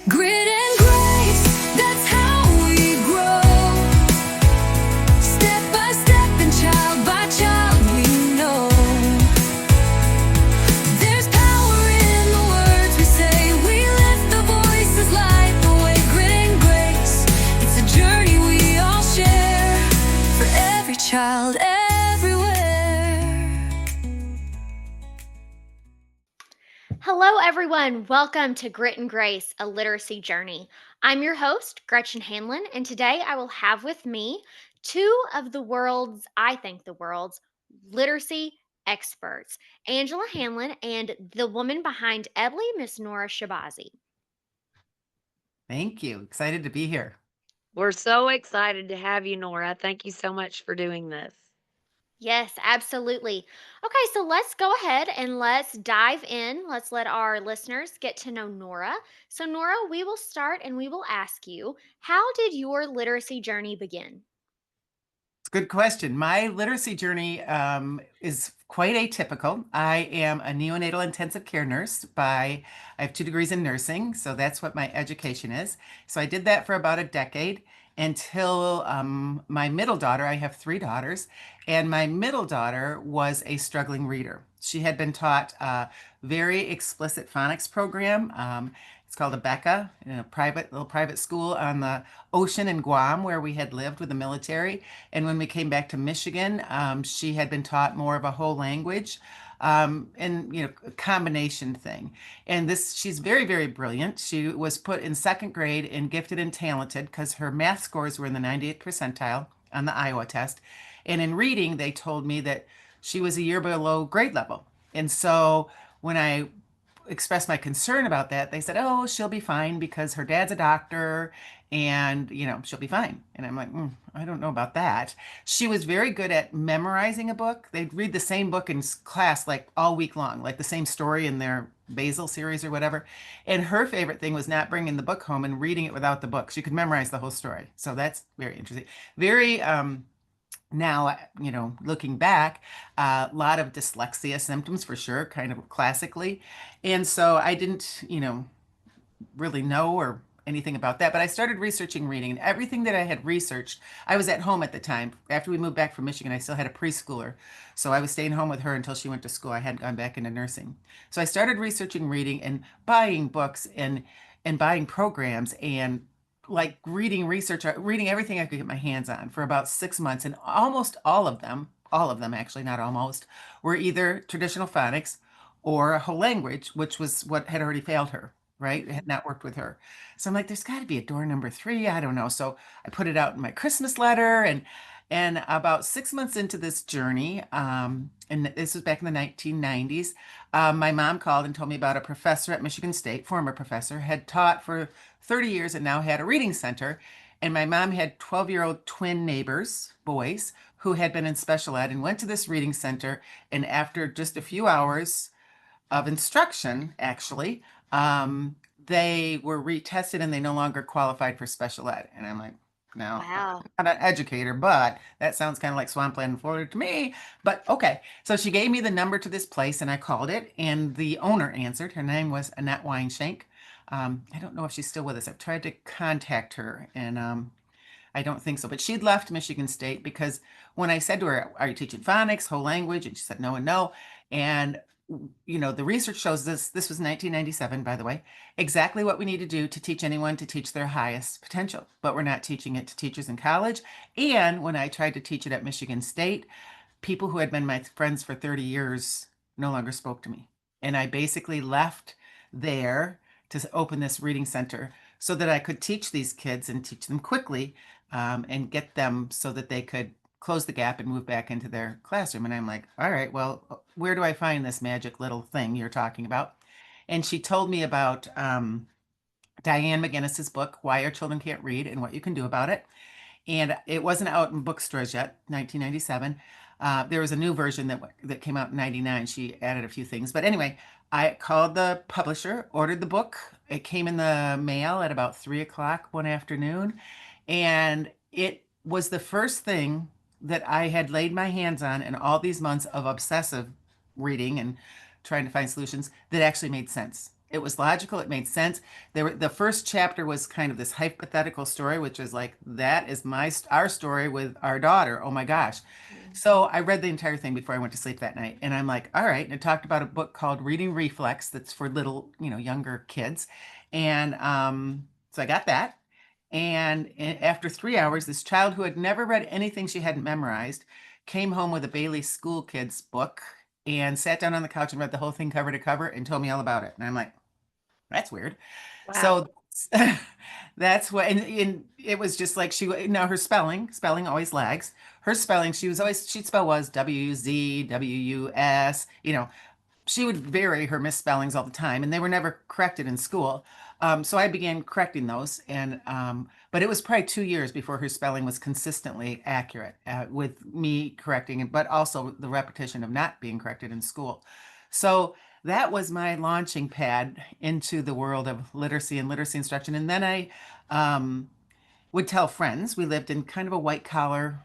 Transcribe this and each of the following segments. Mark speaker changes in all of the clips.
Speaker 1: Grit and grace, that's how we grow. Step by step and child by child we know. There's power in the words we say. We lift the voices, light the way. Grit and grace, it's a journey we all share. For every child, everywhere.
Speaker 2: Hello, everyone. Welcome to Grit and Grace, a literacy journey. I'm your host, Gretchen Hanlon, and today I will have with me two of I think the world's literacy experts, Angela Hanlon and the woman behind EBLI, Miss Nora Chahbazi.
Speaker 3: Thank you. Excited to be here.
Speaker 4: We're so excited to have you, Nora. Thank you so much for doing this.
Speaker 2: Yes, absolutely. Okay, so let's go ahead and let's dive in. Let's let our listeners get to know Nora. So, Nora, we will start and we will ask you, how did your literacy journey begin?
Speaker 3: It's a good question. My literacy journey is quite atypical. I am a neonatal intensive care nurse I have 2 degrees in nursing, so that's what my education is. So I did that for about a decade until my middle daughter, I have 3 daughters, and my middle daughter was a struggling reader. She had been taught a very explicit phonics program. It's called a Becca, a little private school on the ocean in Guam where we had lived with the military. And when we came back to Michigan, she had been taught more of a whole language and a combination thing. And she's very, very brilliant. She was put in second grade in gifted and talented because her math scores were in the 98th percentile on the Iowa test. And in reading, they told me that she was a year below grade level. And so when I expressed my concern about that, they said, "Oh, she'll be fine because her dad's a doctor and, she'll be fine." And I'm like, I don't know about that. She was very good at memorizing a book. They'd read the same book in class like all week long, like the same story in their Basil series or whatever. And her favorite thing was not bringing the book home and reading it without the book. She could memorize the whole story. So that's very interesting. Very, now, looking back, a lot of dyslexia symptoms for sure, kind of classically. And so I didn't, really know or anything about that, but I started researching reading, and everything that I had researched, I was at home at the time. After we moved back from Michigan, I still had a preschooler. So I was staying home with her until she went to school. I hadn't gone back into nursing. So I started researching reading and buying books and buying programs and like reading research, reading everything I could get my hands on for about 6 months. And almost all of them actually, not almost, were either traditional phonics or a whole language, which was what had already failed her, right? It had not worked with her. So I'm like, there's got to be a door number 3. I don't know. So I put it out in my Christmas letter, and about 6 months into this journey, and this was back in the 1990s, my mom called and told me about a professor at Michigan State, former professor, had taught for 30 years and now had a reading center. And my mom had 12-year-old twin neighbors, boys, who had been in special ed and went to this reading center. And after just a few hours of instruction, actually, they were retested and they no longer qualified for special ed. And I'm like, no,
Speaker 2: Wow.
Speaker 3: I'm not an educator, but that sounds kind of like swampland in Florida to me. But okay. So she gave me the number to this place and I called it, and the owner answered. Her name was Annette Weinshank. I don't know if she's still with us. I've tried to contact her, and I don't think so. But she'd left Michigan State because when I said to her, "Are you teaching phonics, whole language?" and she said no and no. And the research shows this was 1997, by the way, exactly what we need to do to teach anyone to teach their highest potential. But we're not teaching it to teachers in college. And when I tried to teach it at Michigan State, people who had been my friends for 30 years no longer spoke to me. And I basically left there to open this reading center so that I could teach these kids and teach them quickly, and get them so that they could close the gap and move back into their classroom. And I'm like, all right, well, where do I find this magic little thing you're talking about? And she told me about Diane McGinnis's book, Why Our Children Can't Read and What You Can Do About It. And it wasn't out in bookstores yet, 1997. There was a new version that came out in 99. She added a few things. But anyway, I called the publisher, ordered the book. It came in the mail at about 3 o'clock one afternoon. And it was the first thing that I had laid my hands on in all these months of obsessive reading and trying to find solutions that actually made sense. It was logical. It made sense. The first chapter was kind of this hypothetical story, which is like, that is our story with our daughter. Oh my gosh.
Speaker 2: Mm.
Speaker 3: So I read the entire thing before I went to sleep that night. And I'm like, all right. And it talked about a book called Reading Reflex that's for little, younger kids. And so I got that. And after 3 hours, this child who had never read anything she hadn't memorized came home with a Bailey School Kids book and sat down on the couch and read the whole thing cover to cover and told me all about it. And I'm like, that's weird.
Speaker 4: Wow.
Speaker 3: So that's what, and it was just like now her spelling always lags. Her spelling, she'd spell was W-Z, W-U-S, she would vary her misspellings all the time, and they were never corrected in school. So I began correcting those, and but it was probably 2 years before her spelling was consistently accurate with me correcting it, but also the repetition of not being corrected in school. So that was my launching pad into the world of literacy and literacy instruction. And then I would tell friends. We lived in kind of a white collar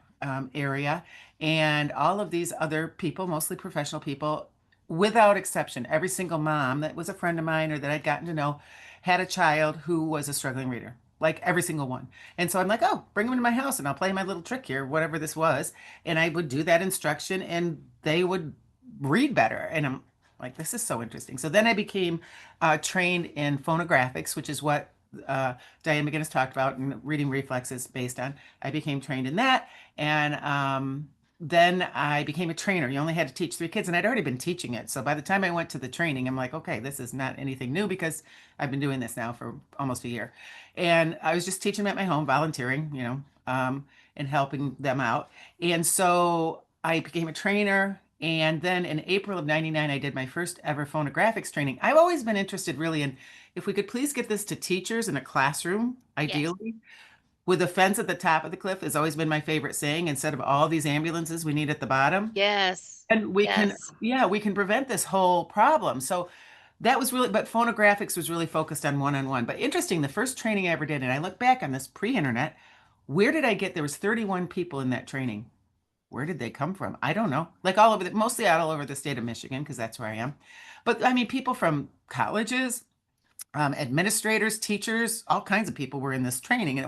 Speaker 3: area, and all of these other people, mostly professional people, without exception, every single mom that was a friend of mine or that I'd gotten to know had a child who was a struggling reader, like every single one. And so I'm like, oh, bring them into my house and I'll play my little trick here, whatever this was. And I would do that instruction and they would read better. And I'm like, this is so interesting. So then I became trained in phonographics, which is what Diane McGinnis talked about and reading reflexes based on. I became trained in that. And then I became a trainer. You only had to teach 3 kids, and I'd already been teaching it. So by the time I went to the training, I'm like, okay, this is not anything new because I've been doing this now for almost a year. And I was just teaching them at my home, volunteering, and helping them out. And so I became a trainer. And then in April of 99, I did my first ever phonographics training. I've always been interested really in if we could please get this to teachers in a classroom,
Speaker 2: Yes.
Speaker 3: ideally, with a fence at the top of the cliff has always been my favorite saying, instead of all these ambulances we need at the bottom.
Speaker 4: Yes.
Speaker 3: And we can,
Speaker 4: Yes.
Speaker 3: yeah, we can prevent this whole problem. So that was really, but phonographics was really focused on one-on-one. But interesting, the first training I ever did, and I look back on this pre-internet, where did I get, there was 31 people in that training. Where did they come from? I don't know. Like all over mostly out all over the state of Michigan, because that's where I am. But I mean, people from colleges, administrators, teachers, all kinds of people were in this training. And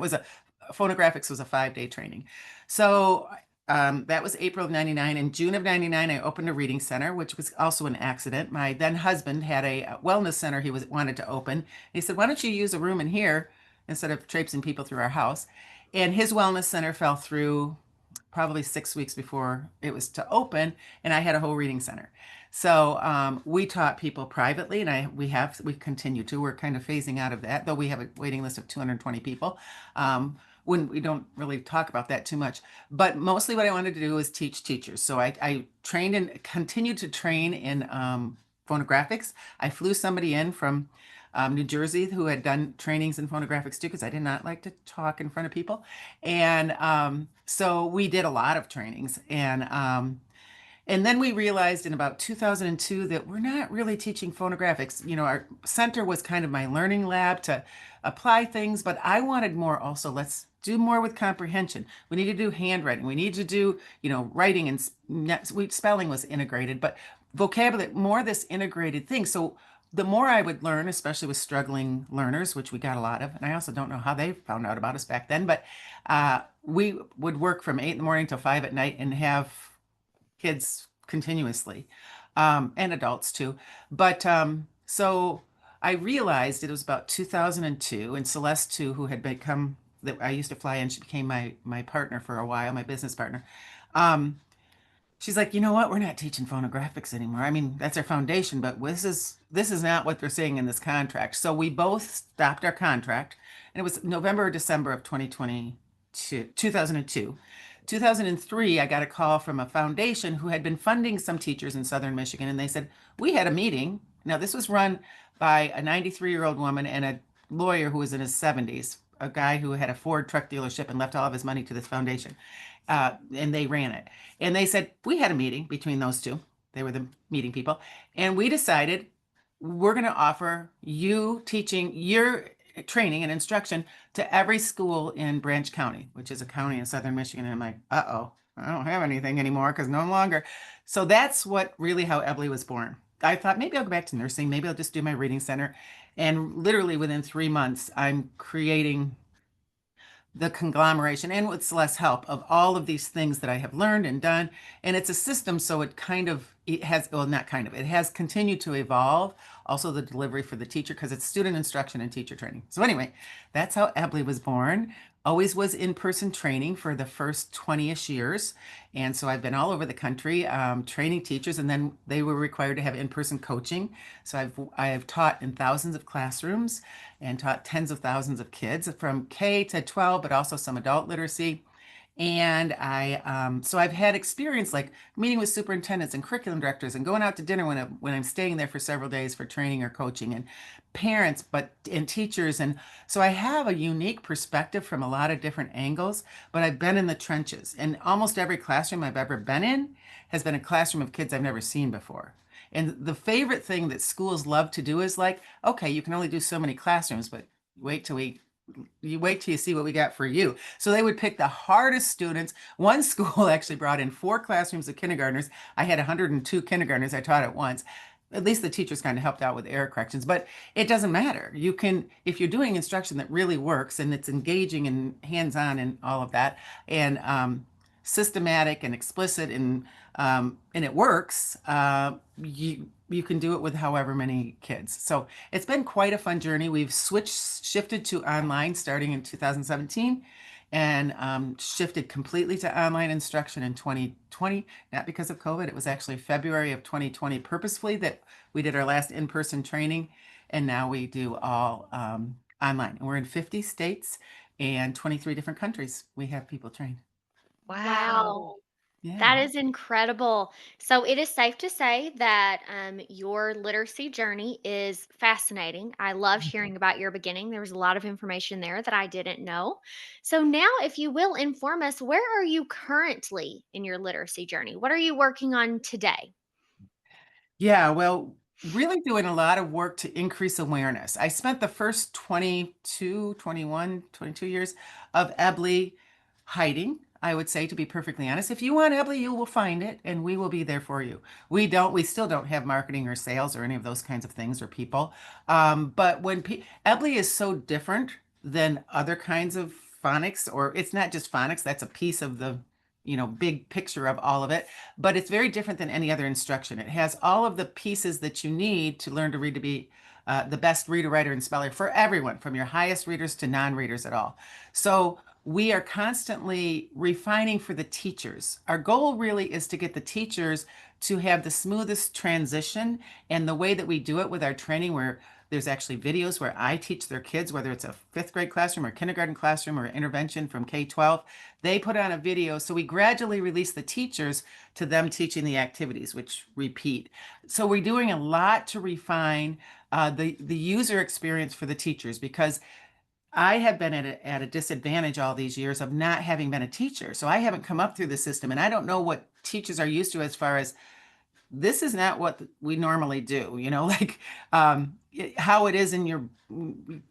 Speaker 3: phonographics was a 5-day training. So that was April of 99. In June of 99, I opened a reading center, which was also an accident. My then husband had a wellness center wanted to open. He said, why don't you use a room in here instead of traipsing people through our house? And his wellness center fell through probably 6 weeks before it was to open, and I had a whole reading center. So we taught people privately, and we continue to. We're kind of phasing out of that, though we have a waiting list of 220 people. When we don't really talk about that too much, but mostly what I wanted to do was teach teachers. So I trained and continued to train in phonographics. I flew somebody in from New Jersey who had done trainings in phonographics too, because I did not like to talk in front of people. And so we did a lot of trainings. And then we realized in about 2002 that we're not really teaching phonographics. Our center was kind of my learning lab to apply things, but I wanted more also. Let's do more with comprehension. We need to do handwriting. We need to do, writing, and spelling was integrated, but vocabulary, more this integrated thing. So the more I would learn, especially with struggling learners, which we got a lot of, and I also don't know how they found out about us back then, but we would work from 8 in the morning till 5 at night and have kids continuously, and adults too. But so I realized it was about 2002, and Celeste too, who had become that I used to fly in, she became my partner for a while, my business partner. She's like, you know what? We're not teaching phonographics anymore. I mean, that's our foundation, but this is not what they're saying in this contract. So we both stopped our contract, and it was November or December of 2002. 2003, I got a call from a foundation who had been funding some teachers in Southern Michigan, and they said, we had a meeting. Now, this was run by a 93-year-old woman and a lawyer who was in his 70s, a guy who had a Ford truck dealership and left all of his money to this foundation. And they ran it. And they said, we had a meeting between those two. They were the meeting people. And we decided we're going to offer you teaching your training and instruction to every school in Branch County, which is a county in Southern Michigan. And I'm like, uh-oh, I don't have anything anymore because no longer. So that's how EBLI was born. I thought maybe I'll go back to nursing. Maybe I'll just do my reading center. And literally within 3 months, I'm creating the conglomeration and with less help of all of these things that I have learned and done. And it's a system, so it has, well, not kind of, it has continued to evolve. Also, the delivery for the teacher, because it's student instruction and teacher training. So, anyway, that's how EBLI was born. Always was in person training for the first 20-ish years. And so I've been all over the country training teachers, and then they were required to have in person coaching. So I have taught in thousands of classrooms and taught tens of thousands of kids from K to 12, but also some adult literacy. And so I've had experience like meeting with superintendents and curriculum directors and going out to dinner when I'm staying there for several days for training or coaching and parents, and teachers. And so I have a unique perspective from a lot of different angles, but I've been in the trenches. And almost every classroom I've ever been in has been a classroom of kids I've never seen before. And the favorite thing that schools love to do is like, okay, you can only do so many classrooms, but wait till we you wait till you see what we got for you. So they would pick the hardest students. One school actually brought in 4 classrooms of kindergartners. I had 102 kindergartners I taught at once. At least the teachers kind of helped out with error corrections, but it doesn't matter. You can, if you're doing instruction that really works and it's engaging and hands-on and all of that, and systematic and explicit and it works, you can do it with however many kids. So it's been quite a fun journey. We've shifted to online starting in 2017 and shifted completely to online instruction in 2020, not because of COVID. It was actually February of 2020 purposefully that we did our last in-person training. And now we do all online. And we're in 50 states and 23 different countries. We have people trained.
Speaker 2: Wow.
Speaker 4: Wow.
Speaker 2: That
Speaker 3: Yeah.
Speaker 2: is incredible. So it is safe to say that your literacy journey is fascinating. I loved hearing about your beginning. There was a lot of information there that I didn't know. So now, if you will inform us, where are you currently in your literacy journey? What are you working on today?
Speaker 3: Yeah, well, really doing a lot of work to increase awareness. I spent the first 22, 21, 22 years of EBLI hiding, I would say, to be perfectly honest. If you want EBLI, you will find it and we will be there for you. We still don't have marketing or sales or any of those kinds of things or people. But EBLI is so different than other kinds of phonics, or it's not just phonics, that's a piece of the big picture of all of it, but it's very different than any other instruction. It has all of the pieces that you need to learn to read to be the best reader, writer, and speller for everyone, from your highest readers to non-readers at all. So we are constantly refining for the teachers. Our goal really is to get the teachers to have the smoothest transition, and the way that we do it with our training, where there's actually videos where I teach their kids, whether it's a fifth grade classroom or kindergarten classroom or intervention from K-12, they put on a video. So we gradually release the teachers to them teaching the activities, which repeat. So we're doing a lot to refine the user experience for the teachers, because I have been at a disadvantage all these years of not having been a teacher. So I haven't come up through the system, and I don't know what teachers are used to as far as this is not what we normally do, like how it is in your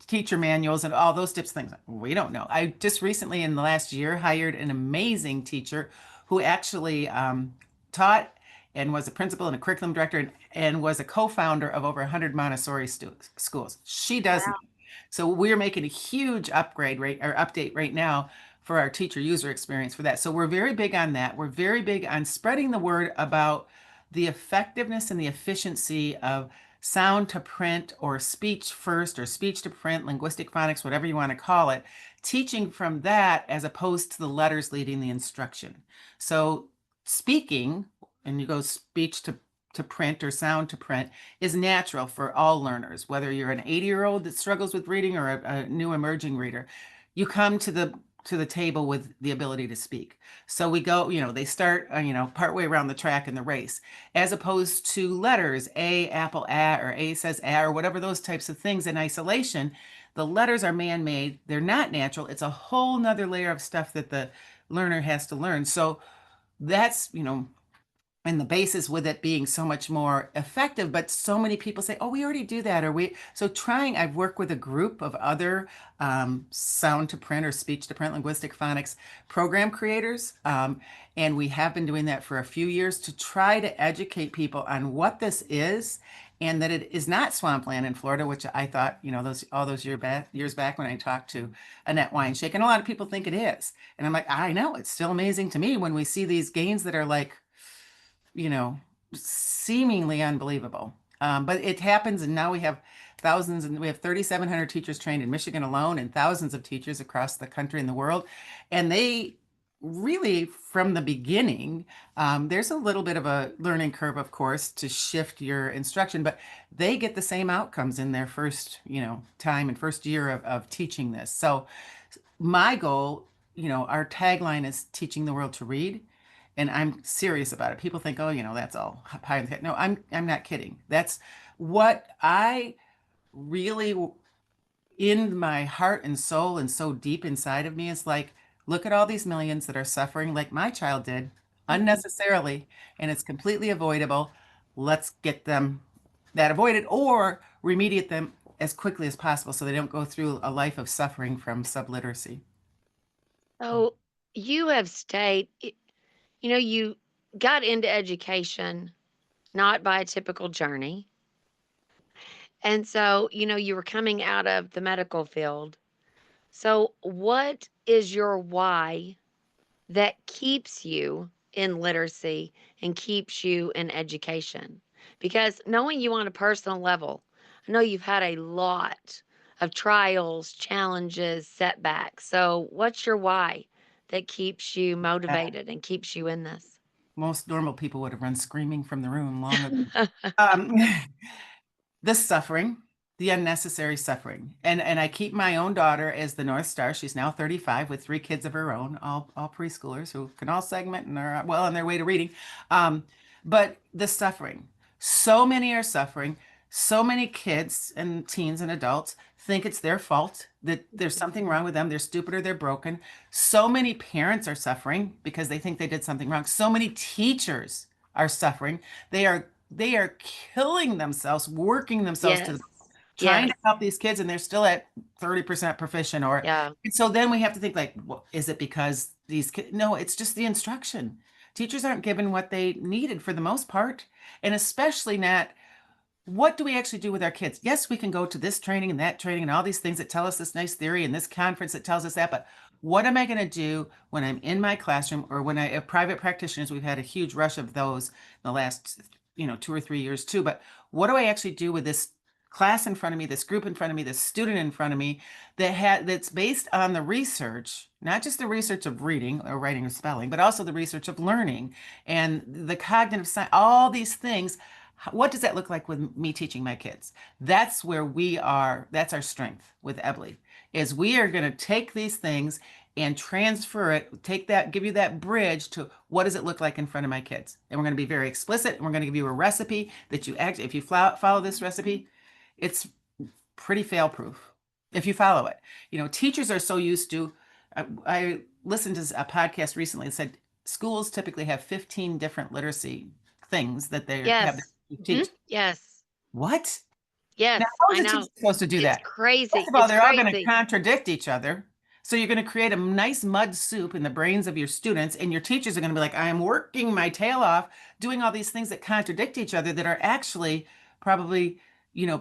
Speaker 3: teacher manuals and all those tips things. We don't know. I just recently in the last year hired an amazing teacher who actually taught and was a principal and a curriculum director, and was a co-founder of over 100 Montessori schools. She does.
Speaker 2: Wow.
Speaker 3: So we're making a huge upgrade rate or update right now for our teacher user experience for that. So we're very big on that. We're very big on spreading the word about the effectiveness and the efficiency of sound to print, or speech first, or speech to print, linguistic phonics, whatever you want to call it, teaching from that as opposed to the letters leading the instruction. So speaking, and you go speech to print or sound to print, is natural for all learners, whether you're an 80-year-old that struggles with reading or a new emerging reader. You come to the table with the ability to speak. So we go, they start, partway around the track in the race, as opposed to letters, A, apple, A, or A says A, or whatever those types of things in isolation. The letters are man-made. They're not natural. It's a whole nother layer of stuff that the learner has to learn. So that's, and the basis with it being so much more effective, but so many people say, oh, we already do that, or we, so trying, I've worked with a group of other sound to print or speech to print linguistic phonics program creators, and we have been doing that for a few years to try to educate people on what this is, and that it is not swampland in Florida, which I thought, those all those years back when I talked to Annette Weinshake, and a lot of people think it is, and I'm like, I know, it's still amazing to me when we see these gains that are like, seemingly unbelievable. But it happens, and now we have thousands, and we have 3,700 teachers trained in Michigan alone, and thousands of teachers across the country and the world. And they really, from the beginning, there's a little bit of a learning curve, of course, to shift your instruction, but they get the same outcomes in their first, time and first year of teaching this. So my goal, our tagline is teaching the world to read. And I'm serious about it. People think, oh, that's all pie in the sky. No, I'm not kidding. That's what I really, in my heart and soul and so deep inside of me, is like, look at all these millions that are suffering like my child did
Speaker 4: Mhm.
Speaker 3: unnecessarily, and it's completely avoidable. Let's get them that avoided or remediate them as quickly as possible so they don't go through a life of suffering from subliteracy.
Speaker 4: So you have you got into education not by a typical journey. And so, you were coming out of the medical field. So, what is your why that keeps you in literacy and keeps you in education? Because knowing you on a personal level, I know you've had a lot of trials, challenges, setbacks. So, what's your why that keeps you motivated and keeps you in this?
Speaker 3: Most normal people would have run screaming from the room long ago. Um, the suffering, the unnecessary suffering. And I keep my own daughter as the North Star. She's now 35 with 3 kids of her own, all preschoolers who can all segment and are well on their way to reading. But the suffering, so many are suffering. So many kids and teens and adults think it's their fault, that there's something wrong with them. They're stupid or they're broken. So many parents are suffering because they think they did something wrong. So many teachers are suffering. They are killing themselves, working themselves to
Speaker 4: Yes.
Speaker 3: the trying
Speaker 4: Yes.
Speaker 3: to help these kids, and they're still at 30% proficient. Or
Speaker 4: Yeah.
Speaker 3: and so then we have to think like, well, is it because these kids? No, it's just the instruction. Teachers aren't given what they needed for the most part, and especially not what do we actually do with our kids? Yes, we can go to this training and that training and all these things that tell us this nice theory and this conference that tells us that. But what am I going to do when I'm in my classroom or when I have private practitioners? We've had a huge rush of those in the last, 2 or 3 years too. But what do I actually do with this class in front of me, this group in front of me, this student in front of me that's based on the research, not just the research of reading or writing or spelling, but also the research of learning and the cognitive science, all these things. What does that look like with me teaching my kids? That's where we are. That's our strength with EBLI, is we are going to take these things and transfer it, take that, give you that bridge to what does it look like in front of my kids. And we're going to be very explicit, and we're going to give you a recipe that you actually, if you follow this recipe, it's pretty fail proof if you follow it. Teachers are so used to, I listened to a podcast recently that said schools typically have 15 different literacy things that they have
Speaker 4: Yes.
Speaker 3: to
Speaker 4: Mhm.
Speaker 3: teach.
Speaker 4: Yes.
Speaker 3: What? Now,
Speaker 4: Yes.
Speaker 3: how is
Speaker 4: I
Speaker 3: a teacher
Speaker 4: know.
Speaker 3: supposed to do
Speaker 4: It's
Speaker 3: that? First
Speaker 4: crazy.
Speaker 3: of all,
Speaker 4: It's
Speaker 3: they're all going to
Speaker 4: crazy.
Speaker 3: contradict each other. So you're going to create a nice mud soup in the brains of your students, and your teachers are going to be like, I am working my tail off, doing all these things that contradict each other that are actually probably,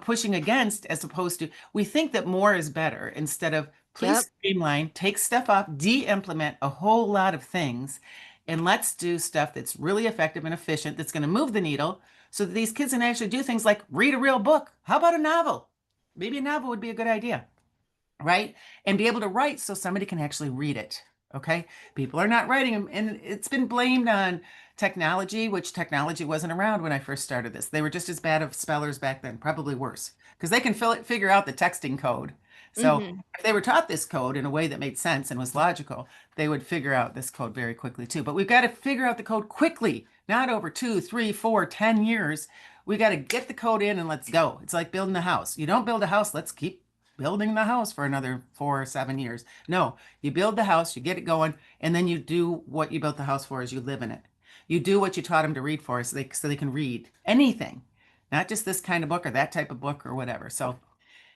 Speaker 3: pushing against, as opposed to, we think that more is better instead of please
Speaker 4: Yep.
Speaker 3: streamline, take stuff off, de-implement a whole lot of things, and let's do stuff that's really effective and efficient, that's going to move the needle so that these kids can actually do things like read a real book. How about a novel? Maybe a novel would be a good idea, right? And be able to write so somebody can actually read it. Okay. People are not writing them. And it's been blamed on technology, which technology wasn't around when I first started this. They were just as bad of spellers back then, probably worse, because they can figure out the texting code. So
Speaker 4: Mhm.
Speaker 3: if they were taught this code in a way that made sense and was logical, they would figure out this code very quickly too. But we've got to figure out the code quickly, not over 2, 3, 4, 10 years. We got to get the code in and let's go. It's like building a house. You don't build a house, let's keep building the house for another 4 or 7 years. No, you build the house, you get it going, and then you do what you built the house for, is you live in it. You do what you taught them to read for, so they can read anything, not just this kind of book or that type of book or whatever. So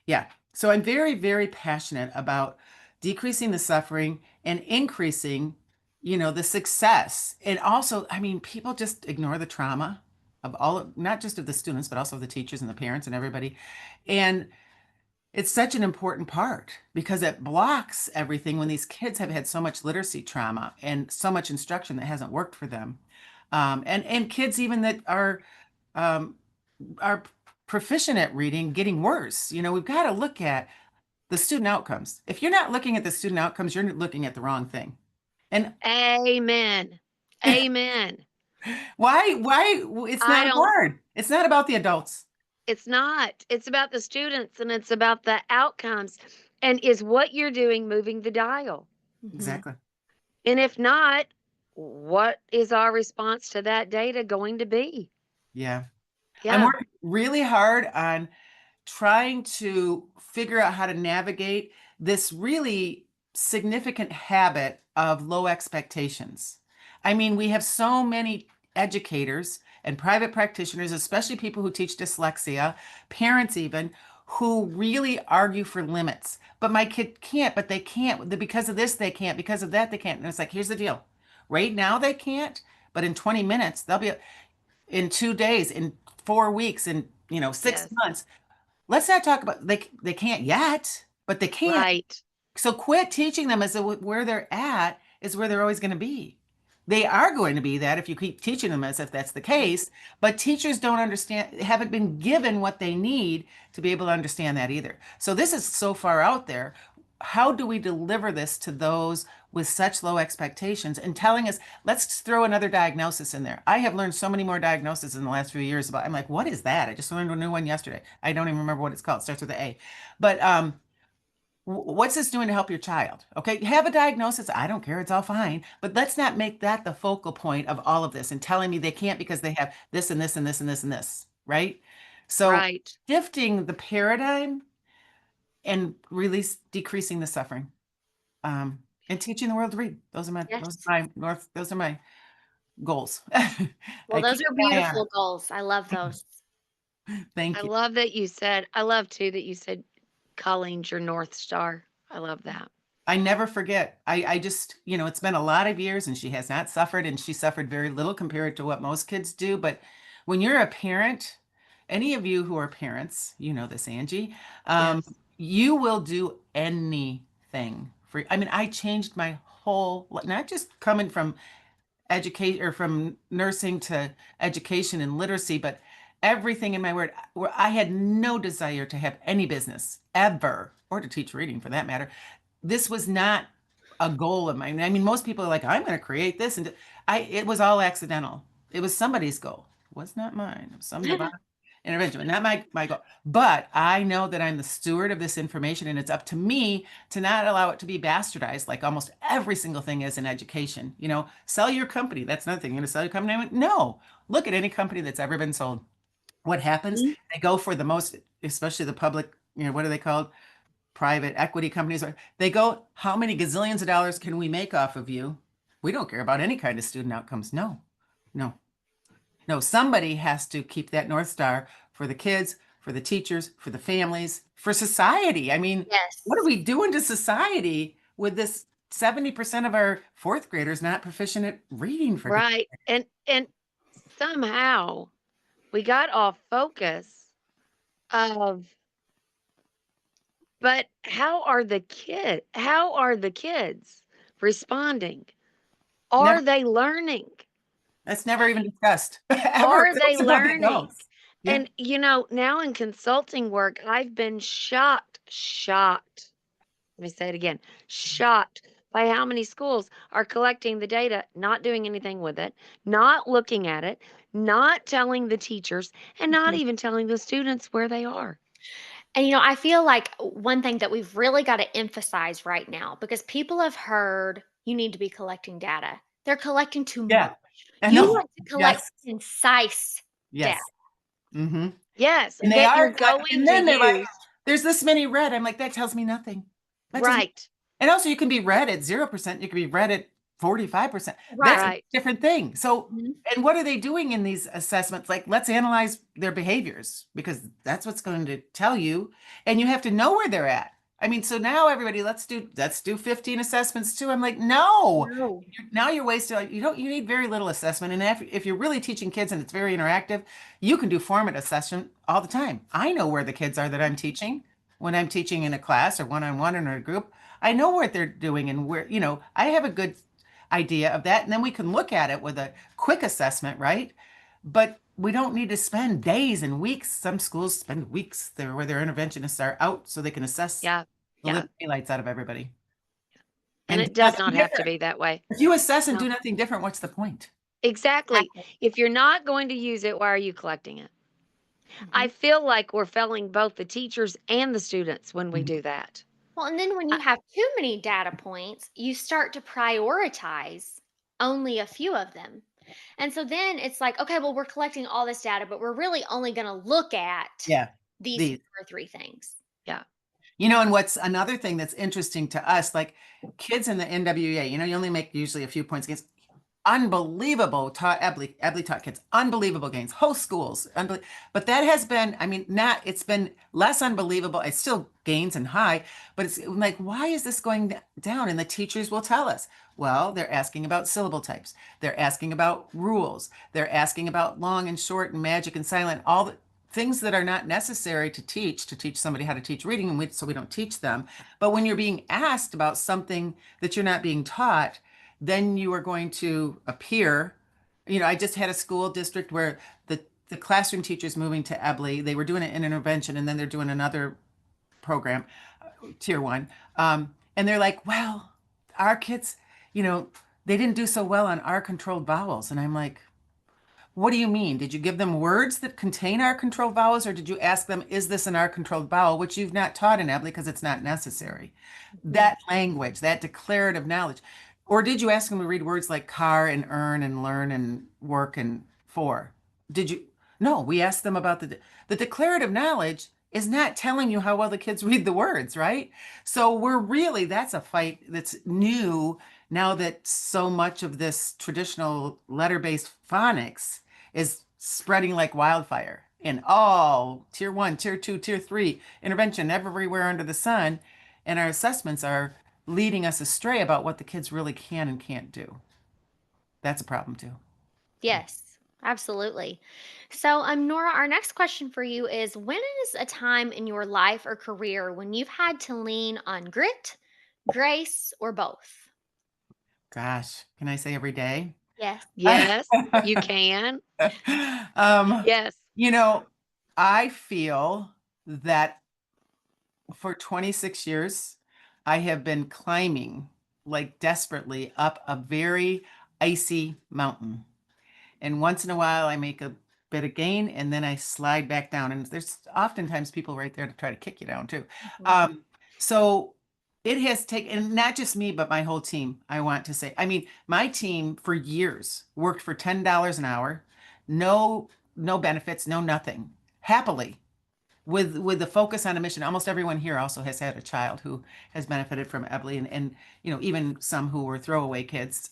Speaker 3: yeah. So I'm very, very passionate about decreasing the suffering and increasing, the success. And also, I mean, people just ignore the trauma of not just of the students, but also of the teachers and the parents and everybody. And it's such an important part because it blocks everything when these kids have had so much literacy trauma and so much instruction that hasn't worked for them. And kids even that um, are proficient at reading getting worse. We've got to look at the student outcomes. If you're not looking at the student outcomes, you're looking at the wrong thing. And
Speaker 4: Amen. Amen.
Speaker 3: why it's
Speaker 4: I
Speaker 3: not
Speaker 4: don't
Speaker 3: hard. It's not about the adults.
Speaker 4: It's not. It's about the students and it's about the outcomes. And is what you're doing moving the dial?
Speaker 2: Mhm.
Speaker 3: Exactly.
Speaker 4: And if not, what is our response to that data going to be?
Speaker 3: Yeah. I'm
Speaker 4: Yeah.
Speaker 3: working really hard on trying to figure out how to navigate this really significant habit of low expectations. I mean, we have so many educators and private practitioners, especially people who teach dyslexia, parents even, who really argue for limits. But my kid can't, but they can't. Because of this, they can't. Because of that, they can't. And it's like, here's the deal. Right now, they can't, but in 20 minutes, they'll be in 2 days, in 4 weeks, in 6
Speaker 4: Yes.
Speaker 3: months. Let's not talk about they can't yet, but they can.
Speaker 4: Right.
Speaker 3: So quit teaching them as though where they're at is where they're always going to be. They are going to be that if you keep teaching them as if that's the case, but teachers don't understand, haven't been given what they need to be able to understand that either. So this is so far out there. How do we deliver this to those with such low expectations and telling us, let's throw another diagnosis in there? I have learned so many more diagnoses in the last few years I'm like, what is that? I just learned a new one yesterday. I don't even remember what it's called. It starts with an A. But what's this doing to help your child? Okay, have a diagnosis. I don't care. It's all fine. But let's not make that the focal point of all of this and telling me they can't because they have this and this and this and this and this, right? So
Speaker 4: Right.
Speaker 3: shifting the paradigm and decreasing the suffering, and teaching the world to read.
Speaker 2: Yes.
Speaker 3: Those are my goals.
Speaker 2: Well,
Speaker 3: I
Speaker 2: those
Speaker 3: keep
Speaker 2: are
Speaker 3: an eye on
Speaker 2: beautiful goals. I love those.
Speaker 3: it. Thank you.
Speaker 4: I love too that you said Colleen's your North Star. I love that.
Speaker 3: I never forget. I just, it's been a lot of years and she has not suffered and she suffered very little compared to what most kids do. But when you're a parent, any of you who are parents, you know this, Angie,
Speaker 4: Yes.
Speaker 3: you will do anything for, I mean, I changed my not just coming from education or from nursing to education and literacy, but everything in my word, where I had no desire to have any business ever, or to teach reading for that matter. This was not a goal of mine. I mean, most people are like, I'm going to create this, and it was all accidental. It was somebody's goal. It was not mine. It was some divine intervention, but not my goal. But I know that I'm the steward of this information, and it's up to me to not allow it to be bastardized like almost every single thing is in education. Sell your company. That's another thing. You're going to sell your company? No. Look at any company that's ever been sold. What happens?
Speaker 2: Mhm.
Speaker 3: They go for the most, especially the public, what are they called? Private equity companies. They go, how many gazillions of dollars can we make off of you? We don't care about any kind of student outcomes. No, no. No, somebody has to keep that North Star for the kids, for the teachers, for the families, for society. I mean, what are
Speaker 2: Yes.
Speaker 3: we doing to society with this 70% of our fourth graders not proficient at reading for goodness
Speaker 4: Right. And somehow we got off focus of but how are the kids responding?
Speaker 3: never
Speaker 4: Are they learning?
Speaker 3: that's never even discussed ever.
Speaker 4: Are they
Speaker 3: It's about the
Speaker 4: learning?
Speaker 3: adults. Yeah.
Speaker 4: And now in consulting work, I've been shocked. Let me say it again, shocked by how many schools are collecting the data, not doing anything with it, not looking at it, not telling the teachers, and not
Speaker 3: Mhm.
Speaker 4: even telling the students where they are.
Speaker 2: And, I feel like one thing that we've really got to emphasize right now, because people have heard you need to be collecting data. They're collecting too much.
Speaker 3: Yeah. I
Speaker 2: You
Speaker 3: know.
Speaker 2: want to collect
Speaker 3: Yes.
Speaker 2: concise data.
Speaker 3: Yes. hmm
Speaker 4: Yes,
Speaker 3: And they
Speaker 4: that you're
Speaker 3: are
Speaker 4: going
Speaker 3: and
Speaker 4: to
Speaker 3: then they're like,
Speaker 4: use.
Speaker 3: there's this many read. I'm like, that tells me nothing. That tells me,
Speaker 4: Right.
Speaker 3: and also you can be read at 0%. You can be read at 45%. That's
Speaker 2: Right.
Speaker 3: a
Speaker 4: Right.
Speaker 3: different thing. So,
Speaker 2: Mhm.
Speaker 3: and what are they doing in these assessments? Like, let's analyze their behaviors because that's what's going to tell you. And you have to know where they're at. I mean, so now everybody, let's do 15 assessments too. I'm like, no.
Speaker 2: No.
Speaker 3: Now you're wasting, you need very little assessment. And if you're really teaching kids and it's very interactive, you can do formative assessment all the time. I know where the kids are that I'm teaching when I'm teaching in a class or one-on-one or in a group. I know what they're doing and where, I have a good idea of that. And then we can look at it with a quick assessment, right? But we don't need to spend days and weeks. Some schools spend weeks there where their interventionists are out so they can assess
Speaker 4: Yeah.
Speaker 3: the
Speaker 4: Yeah.
Speaker 3: living daylights out of everybody
Speaker 4: And
Speaker 3: and do
Speaker 4: it does not
Speaker 3: nothing
Speaker 4: have to
Speaker 3: different.
Speaker 4: be that way.
Speaker 3: If you assess and
Speaker 4: No.
Speaker 3: do nothing different, what's the point?
Speaker 4: Exactly.
Speaker 2: Exactly.
Speaker 4: If you're not going to use it, why are you collecting it? I
Speaker 2: Mhm.
Speaker 4: feel like we're failing both the teachers and the students when we
Speaker 3: Mhm.
Speaker 4: do that.
Speaker 2: Well, and then when
Speaker 4: I,
Speaker 2: you have too many data points, you start to prioritize only a few of them. And so then it's like, okay, well, we're collecting all this data, but we're really only going to look at
Speaker 3: Yeah.
Speaker 2: these two
Speaker 3: These.
Speaker 2: or three things.
Speaker 4: yeah.
Speaker 3: And what's another thing that's interesting to us, like kids in the NWEA, you only make usually a few points against unbelievable taught EBLI taught kids, unbelievable gains, whole schools, but that has been, I mean, not, it's been less unbelievable. It's still gains and high, but it's like, why is this going down? And the teachers will tell us, well, they're asking about syllable types. They're asking about rules. They're asking about long and short and magic and silent, all the things that are not necessary to teach somebody how to teach reading, and so we don't teach them. But when you're being asked about something that you're not being taught, then you are going to appear. I just had a school district where the classroom teachers moving to EBLI, they were doing an intervention and then they're doing another program, tier one. And they're like, well, our kids, they didn't do so well on our controlled vowels. And I'm like, what do you mean? Did you give them words that contain our controlled vowels, or did you ask them, is this an our controlled vowel, which you've not taught in EBLI because it's not necessary?
Speaker 2: Mhm.
Speaker 3: That language, that declarative knowledge. Or did you ask them to read words like car and earn and learn and work and for? Did you? No, we asked them about the declarative knowledge is not telling you how well the kids read the words, right? So that's a fight that's new now that so much of this traditional letter-based phonics is spreading like wildfire in all tier one, tier two, tier three intervention everywhere under the sun. And our assessments are leading us astray about what the kids really can and can't do. That's a problem too.
Speaker 2: Yes, absolutely. So, Nora, our next question for you is, when is a time in your life or career when you've had to lean on grit, grace, or both?
Speaker 3: Gosh, can I say every day?
Speaker 2: Yes.
Speaker 4: Yes, you can.
Speaker 3: um,
Speaker 4: Yes.
Speaker 3: you know, I feel that for 26 years, I have been climbing like desperately up a very icy mountain. And once in a while, I make a bit of gain and then I slide back down. And there's oftentimes people right there to try to kick you down too.
Speaker 2: Mhm.
Speaker 3: So it has taken, and not just me, but my whole team, I want to say. I mean, my team for years worked for $10 an hour, no, no benefits, no nothing, happily with the focus on a mission. Almost everyone here also has had a child who has benefited from EBLI, and even some who were throwaway kids,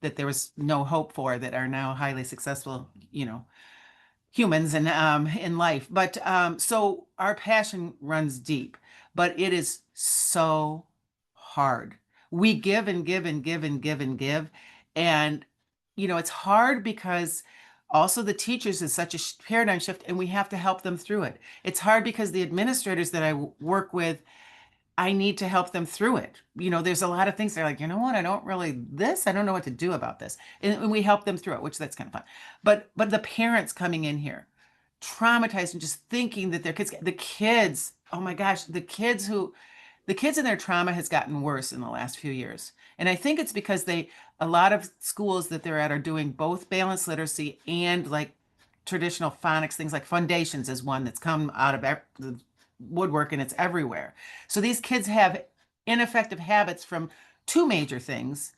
Speaker 3: that there was no hope for, that are now highly successful, humans and in life. But so our passion runs deep, but it is so hard. We give and give and give and give and give, and it's hard because also the teachers is such a paradigm shift, and we have to help them through it. It's hard because the administrators that I work with, I need to help them through it. There's a lot of things they're like, you know what, I don't know what to do about this. And we help them through it, which that's kind of fun. But the parents coming in here, traumatized and just thinking that the kids, oh my gosh, the kids in their trauma has gotten worse in the last few years. And I think it's because a lot of schools that they're at are doing both balanced literacy and like traditional phonics, things like foundations is one that's come out of the woodwork, and it's everywhere. So these kids have ineffective habits from two major things,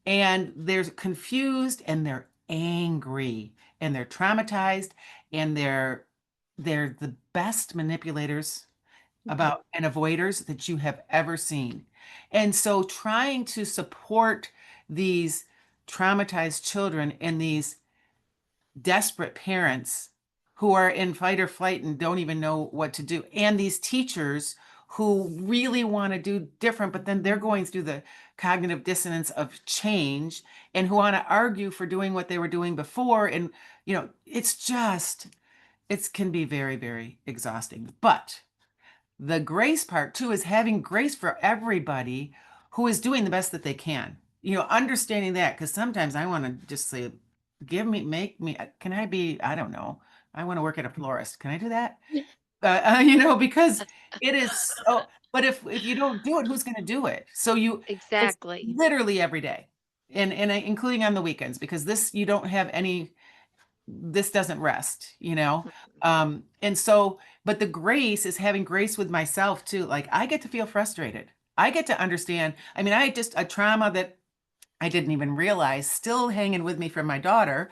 Speaker 3: and they're confused and they're angry and they're traumatized, and they're the best manipulators
Speaker 2: Mhm.
Speaker 3: about and avoiders that you have ever seen. And so trying to support these traumatized children and these desperate parents who are in fight or flight and don't even know what to do, and these teachers who really want to do different, but then they're going through the cognitive dissonance of change and who want to argue for doing what they were doing before. And, it's just, it can be very, very exhausting. But the grace part too is having grace for everybody who is doing the best that they can. Understanding that, because sometimes I want to just say, make me, can I be, I don't know, I want to work at a florist. Can I do that? Because it is so, but if you don't do it, who's going to do it? So it's
Speaker 4: Exactly.
Speaker 3: literally every day, and including on the weekends, because you don't have any, this doesn't rest. And so, but the grace is having grace with myself too. Like, I get to feel frustrated. I get to understand. I mean, I just, a trauma that I didn't even realize still hanging with me from my daughter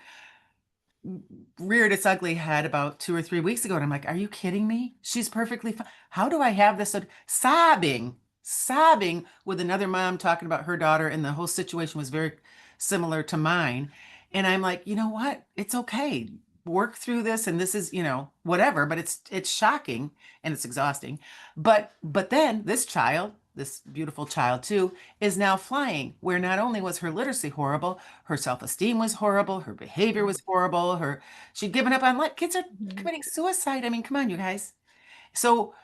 Speaker 3: reared its ugly head about 2 or 3 weeks ago. And I'm like, are you kidding me? She's perfectly fine. How do I have this? Sobbing with another mom talking about her daughter. And the whole situation was very similar to mine. And I'm like, you know what? It's okay. Work through this. And this is, whatever, but it's shocking and it's exhausting. But then this beautiful child too, is now flying, where not only was her literacy horrible, her self-esteem was horrible, her behavior was horrible, she'd given up on life. Kids are
Speaker 2: Mhm.
Speaker 3: committing suicide. I mean, come on, you guys. So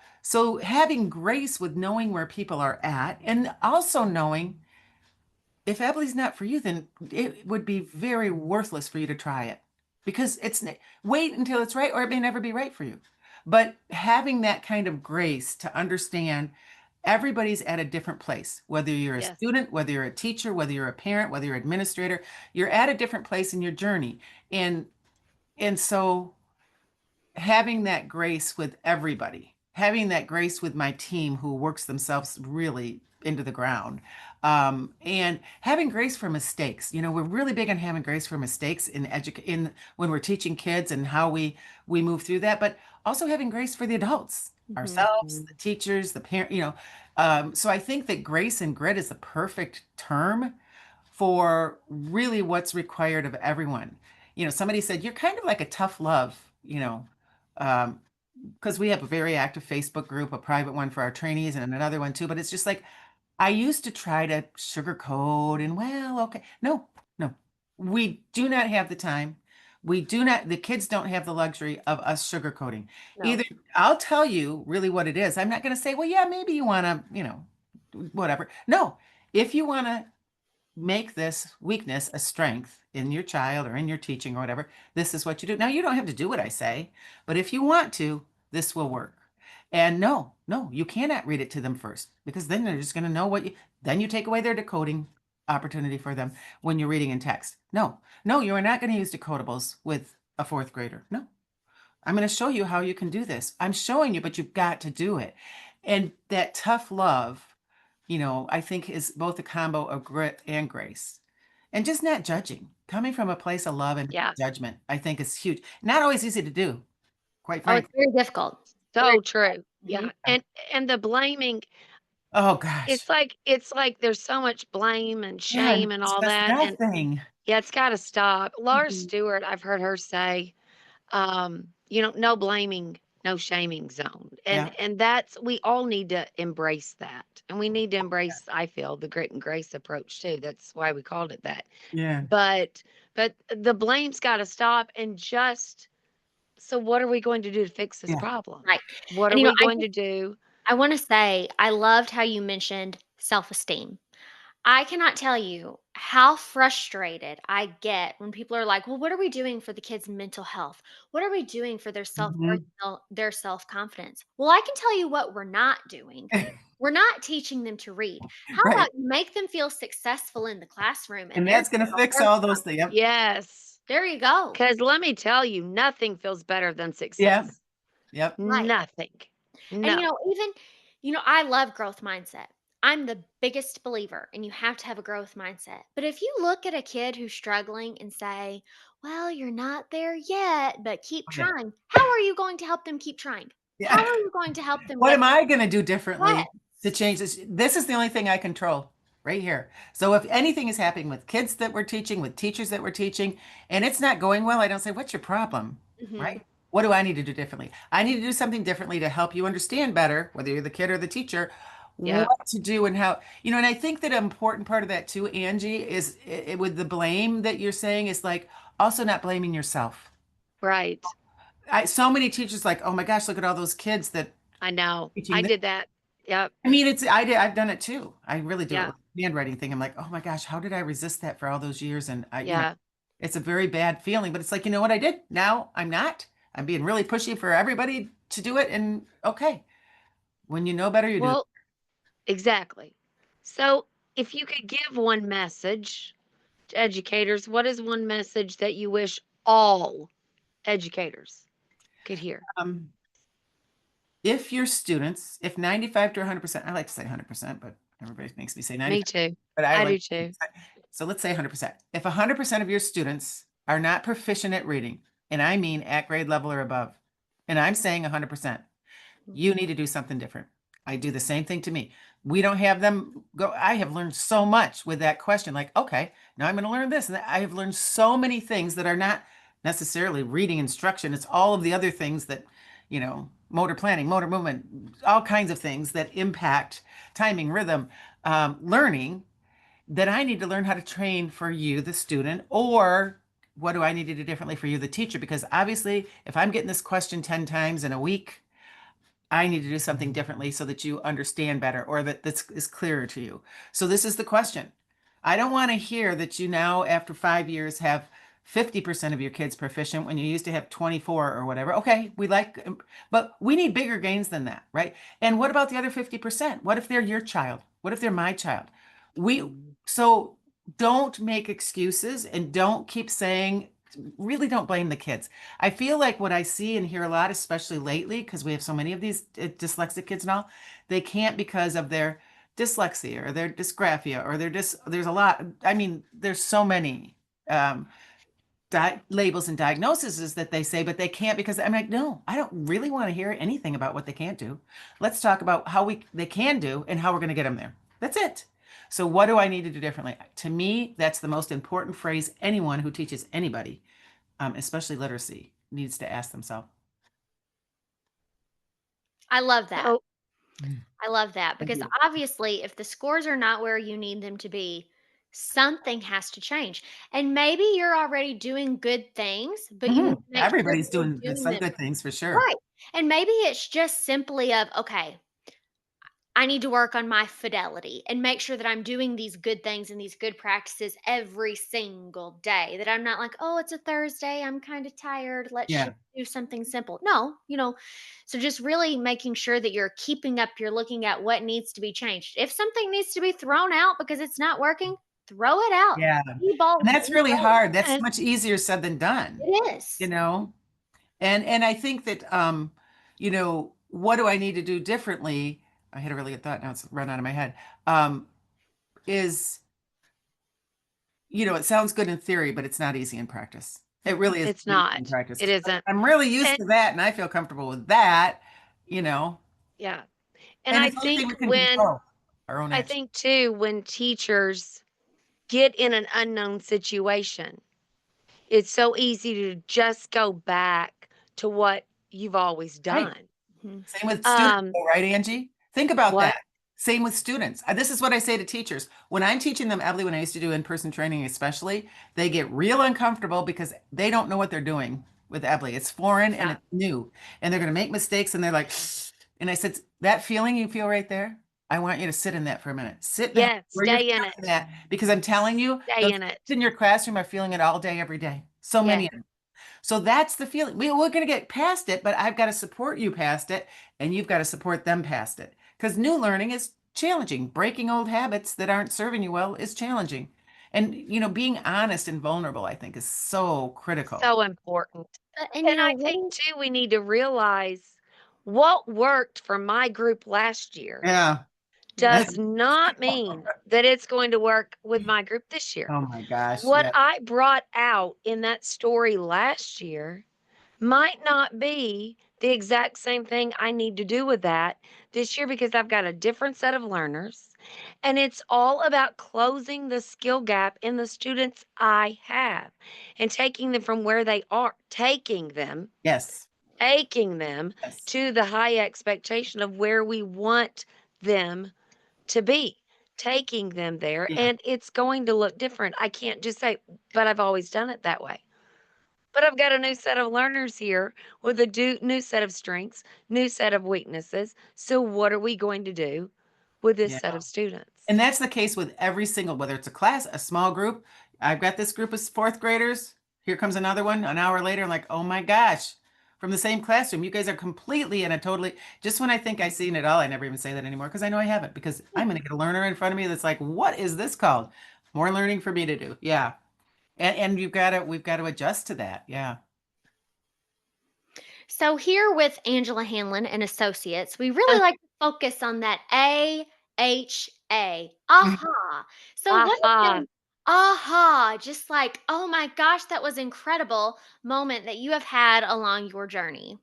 Speaker 3: having grace with knowing where people are at, and also knowing if EBLI's not for you, then it would be very worthless for you to try it, because wait until it's right, or it may never be right for you. But having that kind of grace to understand everybody's at a different place, whether you're a
Speaker 4: Yes.
Speaker 3: student, whether you're a teacher, whether you're a parent, whether you're an administrator, you're at a different place in your journey. And so having that grace with everybody, having that grace with my team who works themselves really into the ground, and having grace for mistakes. We're really big on having grace for mistakes in when we're teaching kids and how we move through that, but also having grace for the adults, ourselves,
Speaker 4: Mhm.
Speaker 3: the teachers, the parent. So I think that grace and grit is the perfect term for really what's required of everyone. Somebody said, you're kind of like a tough love, um, because we have a very active Facebook group, a private one for our trainees, and another one too. But it's just like, I used to try to sugarcoat and, well, okay. No, no, we do not have the time. The kids don't have the luxury of us sugarcoating.
Speaker 4: No.
Speaker 3: Either I'll tell you really what it is. I'm not going to say, well, yeah, maybe you want to, whatever. No, if you want to make this weakness a strength in your child or in your teaching or whatever, this is what you do. Now, you don't have to do what I say, but if you want to, this will work. And no, no, you cannot read it to them first, because then they're just going to know then you take away their decoding opportunity for them when you're reading in text. No, no, you are not going to use decodables with a fourth grader. No, I'm going to show you how you can do this. I'm showing you, but you've got to do it. And that tough love, I think is both a combo of grit and grace. And just not judging. Coming from a place of love and
Speaker 4: Yeah.
Speaker 3: judgment, I think is huge. Not always easy to do, quite
Speaker 2: Oh, it's
Speaker 3: frankly.
Speaker 2: very difficult. Very
Speaker 4: So true.
Speaker 2: mhm.
Speaker 4: Yeah. And the blaming,
Speaker 3: Oh gosh.
Speaker 4: it's like there's so much blame and
Speaker 3: Yeah,
Speaker 4: shame and
Speaker 3: it's
Speaker 4: all
Speaker 3: just
Speaker 4: that. And
Speaker 3: nothing.
Speaker 4: yeah, it's gotta stop. Laura
Speaker 3: Mhm.
Speaker 4: Stewart, I've heard her say, no blaming, no shaming zone. And
Speaker 3: Yeah,
Speaker 4: and that's we all need to embrace that. And we need to embrace, I feel, the grit and grace approach too. That's why we called it that.
Speaker 3: yeah,
Speaker 4: But the blame's gotta stop, and just so what are we going to do to fix this
Speaker 3: yeah,
Speaker 4: problem?
Speaker 2: Right.
Speaker 4: What
Speaker 2: And,
Speaker 4: are we going to do?
Speaker 2: I wanna say I loved how you mentioned self-esteem. I cannot tell you how frustrated I get when people are like, "Well, what are we doing for the kids' mental health? What are we doing for their self-worth,
Speaker 3: mhm.
Speaker 2: their self-confidence?" Well, I can tell you what we're not doing. We're not teaching them to read. How
Speaker 3: Right.
Speaker 2: about you make them feel successful in the classroom and
Speaker 3: And
Speaker 2: their
Speaker 3: that's gonna fix
Speaker 2: self-worth
Speaker 3: all those things.
Speaker 2: confidence.
Speaker 3: Yep.
Speaker 4: Yes.
Speaker 2: There you go.
Speaker 4: Because let me tell you, nothing feels better than
Speaker 3: Yep.
Speaker 4: success.
Speaker 3: Yep.
Speaker 2: Right.
Speaker 4: Nothing.
Speaker 2: And,
Speaker 4: No.
Speaker 2: even I love growth mindset. I'm the biggest believer, and you have to have a growth mindset. But if you look at a kid who's struggling and say, "Well, you're not there yet, but keep
Speaker 3: Yeah.
Speaker 2: trying." How are you going to help them keep trying? How
Speaker 3: Yeah.
Speaker 2: are you going to help them
Speaker 3: What
Speaker 2: get
Speaker 3: am I gonna do
Speaker 2: yes.
Speaker 3: differently to change this? This is the only thing I control. right here. So if anything is happening with kids that we're teaching, with teachers that we're teaching, and it's not going well, I don't say, what's your problem?
Speaker 2: Mhm.
Speaker 3: Right? What do I need to do differently? I need to do something differently to help you understand better, whether you're the kid or the teacher,
Speaker 4: Yeah.
Speaker 3: what to do and how, and I think that an important part of that too, Angie, is with the blame that you're saying is like also not blaming yourself.
Speaker 4: Right.
Speaker 3: So many teachers like, oh my gosh, look at all those kids that
Speaker 4: I know.
Speaker 3: teaching
Speaker 4: I
Speaker 3: this.
Speaker 4: did that. Yep.
Speaker 3: I mean, I've done it too. I really do it
Speaker 4: Yeah.
Speaker 3: with the handwriting thing. I'm like, oh my gosh, how did I resist that for all those years? And
Speaker 4: Yeah.
Speaker 3: it's a very bad feeling, but it's like, you know what I did? Now I'm not. I'm being really pushy for everybody to do it. And okay, when you know better, you do.
Speaker 4: Well, exactly. So, if you could give one message to educators, what is one message that you wish all educators could hear?
Speaker 3: Um, if your students, if 95 to 100%, I like to say 100%, but everybody makes me say
Speaker 4: Me
Speaker 3: 95,
Speaker 4: too.
Speaker 3: but I
Speaker 4: I
Speaker 3: like,
Speaker 4: do too.
Speaker 3: so let's say 100%. If 100% of your students are not proficient at reading, and I mean at grade level or above, and I'm saying 100%, you need to do something different. I do the same thing to me. We don't have them go. I have learned so much with that question. Like, okay, now I'm going to learn this. And I have learned so many things that are not necessarily reading instruction. It's all of the other things that, motor planning, motor movement, all kinds of things that impact timing, rhythm, learning that I need to learn how to train for you, the student, or what do I need to do differently for you, the teacher? Because obviously, if I'm getting this question 10 times in a week, I need to do something differently so that you understand better or that this is clearer to you. So this is the question. I don't want to hear that you now, after 5 years, have 50% of your kids proficient when you used to have 24 or whatever. Okay, but we need bigger gains than that, right? And what about the other 50%? What if they're your child? What if they're my child? We,
Speaker 4: Mm.
Speaker 3: so don't make excuses and don't keep saying, really don't blame the kids. I feel like what I see and hear a lot, especially lately, because we have so many of these dyslexic kids and all, they can't because of their dyslexia or their dysgraphia or there's a lot. I mean, there's so many um, labels and diagnoses that they say, but they can't because I'm like, no, I don't really want to hear anything about what they can't do. Let's talk about how they can do and how we're going to get them there. That's it. So what do I need to do differently? To me, that's the most important phrase anyone who teaches anybody, especially literacy, needs to ask themselves.
Speaker 2: I love that.
Speaker 4: So,
Speaker 2: I love that
Speaker 3: Thank
Speaker 2: because
Speaker 3: you.
Speaker 2: obviously, if the scores are not where you need them to be, something has to change. And maybe you're already doing good things, but you need to make sure that
Speaker 3: Everybody's doing
Speaker 2: you're doing
Speaker 3: some
Speaker 2: them
Speaker 3: good things for sure.
Speaker 2: right. And maybe it's just simply of, okay, I need to work on my fidelity and make sure that I'm doing these good things and these good practices every single day. That I'm not like, oh, it's a Thursday. I'm kind of tired. Let's
Speaker 3: Yeah.
Speaker 2: just do something simple. No, so just really making sure that you're keeping up, you're looking at what needs to be changed. If something needs to be thrown out because it's not working, throw it out.
Speaker 3: Yeah.
Speaker 2: Ball,
Speaker 3: And that's really hard. That's
Speaker 4: and
Speaker 3: much easier said than done,
Speaker 2: it
Speaker 3: you
Speaker 2: is.
Speaker 3: know? And I think that what do I need to do differently? I had a really good thought, now it's run out of my head. Is, it sounds good in theory, but it's not easy in practice. It really is
Speaker 4: it's
Speaker 3: easy in
Speaker 4: not.
Speaker 3: practice.
Speaker 4: It isn't.
Speaker 3: I'm really used
Speaker 4: And
Speaker 3: to that and I feel comfortable with that, you know,
Speaker 4: yeah. And
Speaker 3: and
Speaker 4: I
Speaker 3: it's the only thing
Speaker 4: think
Speaker 3: we can control, our own action.
Speaker 4: too, when teachers get in an unknown situation, it's so easy to just go back to what you've always
Speaker 3: Right.
Speaker 4: done.
Speaker 2: Mhm.
Speaker 3: Same with students,
Speaker 4: Um,
Speaker 3: though, right, Angie? Think about
Speaker 4: what?
Speaker 3: that. Same with students. This is what I say to teachers. When I'm teaching them EBLI, when I used to do in-person training, especially, they get real uncomfortable because they don't know what they're doing with EBLI. It's foreign and
Speaker 4: Yeah.
Speaker 3: it's new, and they're going to make mistakes, and they're like, and I said, that feeling you feel right there, I want you to sit in that for a minute. Sit in
Speaker 4: Yeah,
Speaker 3: where you're
Speaker 4: stay in
Speaker 3: feeling
Speaker 4: it.
Speaker 3: that because I'm telling you,
Speaker 4: Stay
Speaker 3: those
Speaker 4: in
Speaker 3: kids
Speaker 4: it.
Speaker 3: in your classroom are feeling it all day, every day. So
Speaker 4: Yeah.
Speaker 3: many of them. So that's the feeling. We're going to get past it, but I've got to support you past it, and you've got to support them past it. Because new learning is challenging. Breaking old habits that aren't serving you well is challenging. And, being honest and vulnerable, I think, is so critical.
Speaker 4: So important.
Speaker 2: And
Speaker 4: And I
Speaker 2: what
Speaker 4: think too, we need to realize what worked for my group last year
Speaker 3: Yeah.
Speaker 4: does not mean that it's going to work with my group this year.
Speaker 3: Oh my gosh.
Speaker 4: What
Speaker 3: Yeah.
Speaker 4: I brought out in that story last year might not be the exact same thing I need to do with that this year because I've got a different set of learners. And it's all about closing the skill gap in the students I have and taking them from where they are,
Speaker 3: Yes.
Speaker 4: taking them
Speaker 3: Yes.
Speaker 4: to the high expectation of where we want them to be, taking them there.
Speaker 3: Yeah.
Speaker 4: And it's going to look different. I can't just say, but I've always done it that way. But I've got a new set of learners here with a new set of strengths, new set of weaknesses. So, what are we going to do with this
Speaker 3: Yeah.
Speaker 4: set of students?
Speaker 3: And that's the case with every single, whether it's a class, a small group. I've got this group of fourth graders. Here comes another one an hour later. I'm like, oh my gosh, from the same classroom. You guys are completely and a totally, just when I think I've seen it all, I never even say that anymore because I know I haven't, because I'm going to get a learner in front of me that's like, what is this called? More learning for me to do. Yeah. And we've got to adjust to that. Yeah.
Speaker 2: So here with Angela Hanlon and Associates, we really like to focus on that AHA. Aha. So what has
Speaker 4: Aha.
Speaker 2: been aha, just like, oh my gosh, that was incredible moment that you have had along your journey?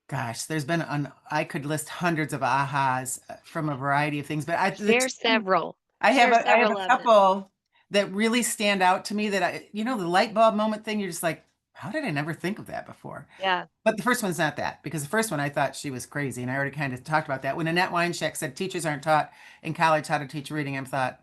Speaker 3: Gosh, there's been I could list hundreds of ahas from a variety of things, but the
Speaker 4: Share
Speaker 3: two
Speaker 4: several.
Speaker 3: I have
Speaker 4: Share
Speaker 3: I have
Speaker 4: several
Speaker 3: a
Speaker 4: of them.
Speaker 3: couple that really stand out to me that the light bulb moment thing, you're just like, how did I never think of that before?
Speaker 4: Yeah.
Speaker 3: But the first one's not that, because the first one I thought she was crazy, and I already kind of talked about that. When Annette Weinschek said teachers aren't taught in college how to teach reading, I thought,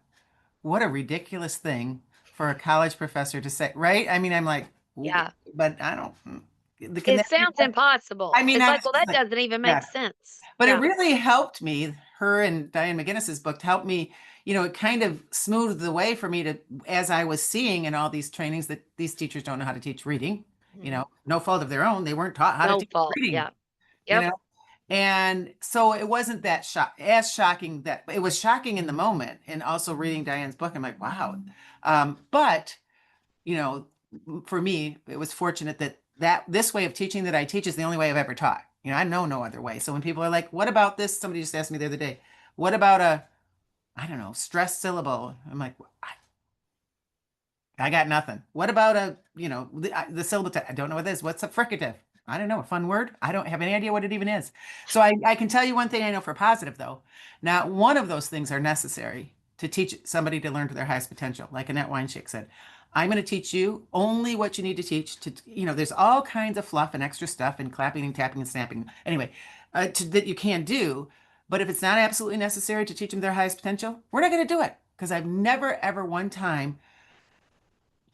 Speaker 3: what a ridiculous thing for a college professor to say, right? I mean, I'm like,
Speaker 4: Yeah.
Speaker 3: but I don't, can
Speaker 4: It
Speaker 3: that be
Speaker 4: sounds
Speaker 3: right?
Speaker 4: impossible.
Speaker 3: I mean,
Speaker 4: It's
Speaker 3: I
Speaker 4: like,
Speaker 3: was
Speaker 4: well,
Speaker 3: just
Speaker 4: that
Speaker 3: like,
Speaker 4: doesn't even make
Speaker 3: yeah.
Speaker 4: sense.
Speaker 3: But it
Speaker 4: Yeah.
Speaker 3: really helped me, her and Diane McGinnis's book helped me, it kind of smoothed the way for me to, as I was seeing in all these trainings that these teachers don't know how to teach reading,
Speaker 4: Mhm.
Speaker 3: no fault of their own. They weren't taught how to
Speaker 4: No
Speaker 3: teach
Speaker 4: fault.
Speaker 3: reading,
Speaker 4: Yeah.
Speaker 3: you
Speaker 4: Yep.
Speaker 3: know? And so it wasn't that as shocking that it was shocking in the moment. And also reading Diane's book, I'm like, wow. But you know, for me, it was fortunate that this way of teaching that I teach is the only way I've ever taught. I know no other way. So when people are like, what about this? Somebody just asked me the other day, what about I don't know, stress syllable? I'm like, I got nothing. What about the syllable? I don't know what this is. What's a fricative? I don't know. A fun word? I don't have any idea what it even is. So I can tell you one thing I know for positive, though. Not one of those things are necessary to teach somebody to learn to their highest potential. Like Annette Weinschik said, I'm going to teach you only what you need to teach there's all kinds of fluff and extra stuff and clapping and tapping and snapping. Anyway, that you can do. But if it's not absolutely necessary to teach them their highest potential, we're not going to do it. Because I've never, ever one time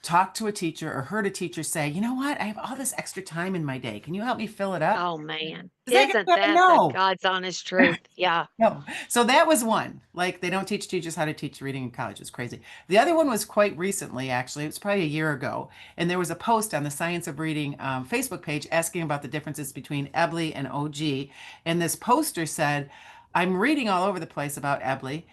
Speaker 3: talked to a teacher or heard a teacher say, you know what? I have all this extra time in my day. Can you help me fill it up?
Speaker 4: Oh, man.
Speaker 3: Is that
Speaker 4: Isn't
Speaker 3: gonna say
Speaker 4: that the
Speaker 3: no?
Speaker 4: God's honest truth? Yeah.
Speaker 3: No. So that was one. Like they don't teach teachers how to teach reading in college. It's crazy. The other one was quite recently, actually. It was probably a year ago. And there was a post on the Science of Reading Facebook page asking about the differences between EBLI and OG. And this poster said, I'm reading all over the place about EBLI.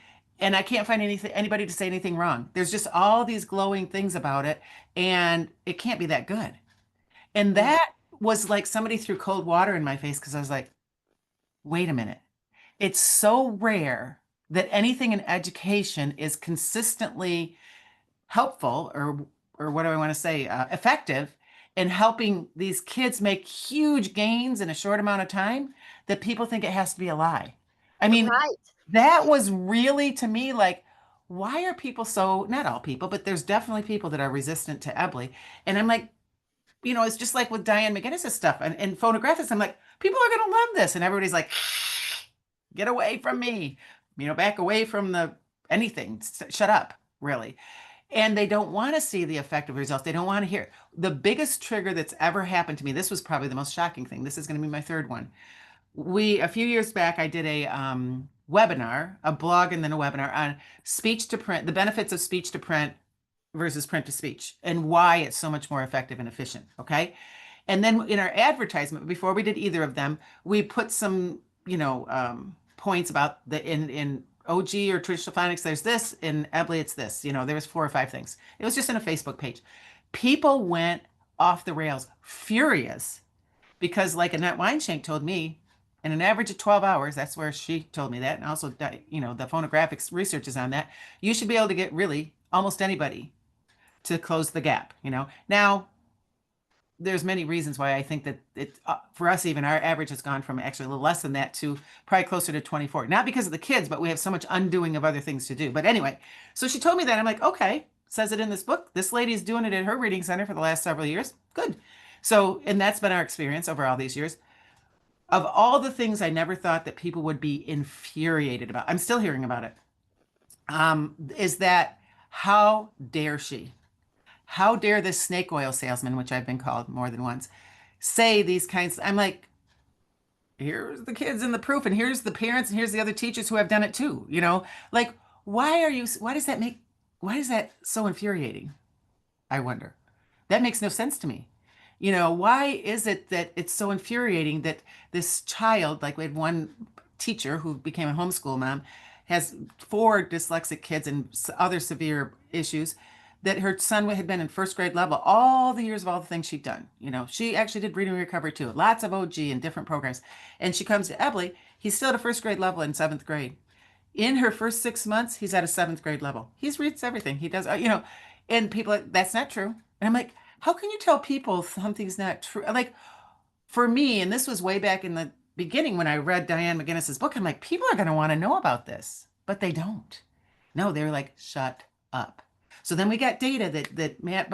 Speaker 3: And I can't find anybody to say anything wrong. There's just all these glowing things about it, and it can't be that good. And
Speaker 4: Mm.
Speaker 3: that was like somebody threw cold water in my face because I was like, wait a minute. It's so rare that anything in education is consistently helpful, or what do I want to say, effective in helping these kids make huge gains in a short amount of time, that people think it has to be a lie. I mean,
Speaker 2: Right.
Speaker 3: that was really to me like, why are people so, not all people, but there's definitely people that are resistant to EBLI. And I'm like, it's just like with Diane McGinnis's stuff and phonographics. I'm like, people are going to love this. And everybody's like, get away from me, back away from the anything, shut up, really. And they don't want to see the effective results. They don't want to hear. The biggest trigger that's ever happened to me, this was probably the most shocking thing. This is going to be my third one. A few years back, I did a webinar, a blog, and then a webinar on speech to print, the benefits of speech to print versus print to speech, and why it's so much more effective and efficient. Okay. And then in our advertisement, before we did either of them, we put some, points about in OG or traditional phonics, there's this, in EBLI, it's this. There was 4 or 5 things. It was just in a Facebook page. People went off the rails, furious, because like Annette Weinshank told me, in an average of 12 hours, that's where she told me that. And also, the phonographics research is on that. You should be able to get really almost anybody to close the gap. Now, there's many reasons why I think that it for us, even our average has gone from actually a little less than that to probably closer to 24. Not because of the kids, but we have so much undoing of other things to do. But anyway, so she told me that. I'm like, okay, says it in this book. This lady's doing it at her reading center for the last several years. Good. So, and that's been our experience over all these years. Of all the things I never thought that people would be infuriated about, I'm still hearing about it. Is that how dare she? How dare this snake oil salesman, which I've been called more than once, say these kinds? I'm like, here's the kids and the proof, and here's the parents, and here's the other teachers who have done it too. Like, why does that why is that so infuriating? I wonder. That makes no sense to me. Why is it that it's so infuriating that this child, like we had one teacher who became a homeschool mom, has four dyslexic kids and other severe issues, that her son had been in first grade level all the years of all the things she'd done. She actually did reading recovery too, lots of OG and different programs. And she comes to EBLI, he's still at a first grade level in seventh grade. In her first 6 months, he's at a seventh grade level. He reads everything. He does, and people are like, that's not true. And I'm like, how can you tell people something's not true? Like for me, and this was way back in the beginning when I read Diane McGinnis's book, I'm like, people are going to want to know about this, but they don't. No, they're like, shut up. So then we got data that Matt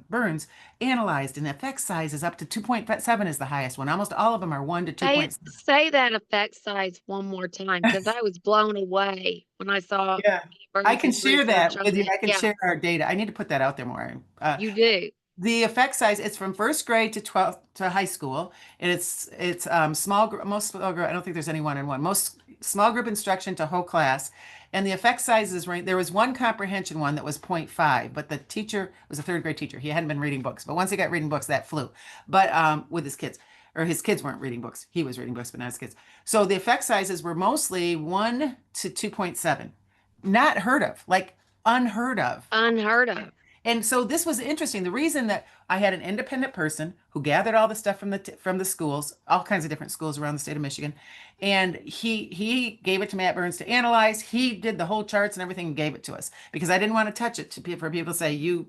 Speaker 3: Burns analyzed, and the effect size is up to 2.7 is the highest one. Almost all of them are 1 to
Speaker 4: Say that effect size one more time, because I was blown away when I saw
Speaker 3: Yeah. I can
Speaker 4: Burns's
Speaker 3: share
Speaker 4: research
Speaker 3: that with
Speaker 4: on
Speaker 3: you.
Speaker 4: it.
Speaker 3: I can
Speaker 4: Yeah,
Speaker 3: share our data. I need to put that out there more.
Speaker 4: you do.
Speaker 3: The effect size, it's from first grade to 12th to high school, and it's small group, most small group. I don't think there's any one-on-one. Most small group instruction to whole class, and the effect sizes range. There was one comprehension one that was zero point 0.5, but the teacher was a third grade teacher. He hadn't been reading books, but once he got reading books, that flew. But with his kids, or his kids weren't reading books. He was reading books, but not his kids. So the effect sizes were mostly 1 to 2.7, not heard of, like unheard of.
Speaker 4: Unheard of.
Speaker 3: And so this was interesting. The reason that I had an independent person who gathered all the stuff from the schools, all kinds of different schools around the state of Michigan, and he gave it to Matt Burns to analyze. He did the whole charts and everything and gave it to us because I didn't want to touch it for people to say you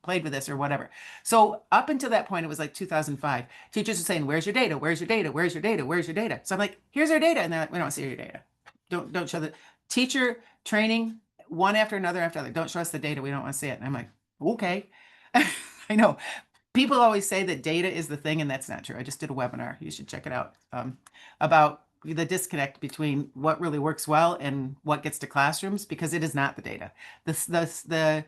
Speaker 3: played with this or whatever. So up until that point, it was like 2005. Teachers were saying, "Where's your data? Where's your data? Where's your data? Where's your data?" So I'm like, "Here's our data," and they're like, "We don't see your data. Don't show the teacher training." One after another after other. Don't show us the data. We don't want to see it. And I'm like, okay. I know people always say that data is the thing, and that's not true. I just did a webinar. You should check it out about the disconnect between what really works well and what gets to classrooms, because it is not the data. The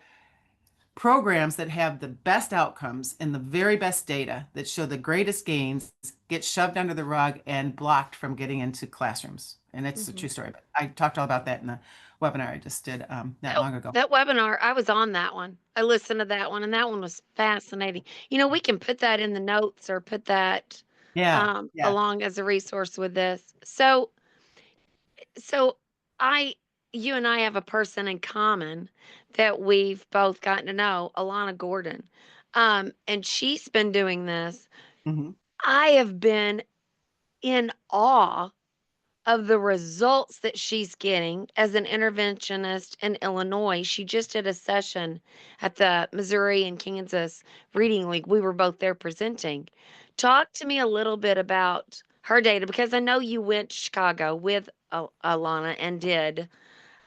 Speaker 3: programs that have the best outcomes and the very best data that show the greatest gains get shoved under the rug and blocked from getting into classrooms. And it's a true story. But I talked all about that in the webinar I just did not long ago.
Speaker 4: That webinar, I was on that one. I listened to that one, and that one was fascinating. We can put that in the notes or put that
Speaker 3: Yeah, yeah.
Speaker 4: along as a resource with this. So I, you and I have a person in common that we've both gotten to know, Alana Gordon. And she's been doing this.
Speaker 3: Hmm.
Speaker 4: I have been in awe of the results that she's getting as an interventionist in Illinois. She just did a session at the Missouri and Kansas Reading League. We were both there presenting. Talk to me a little bit about her data, because I know you went to Chicago with Alana and did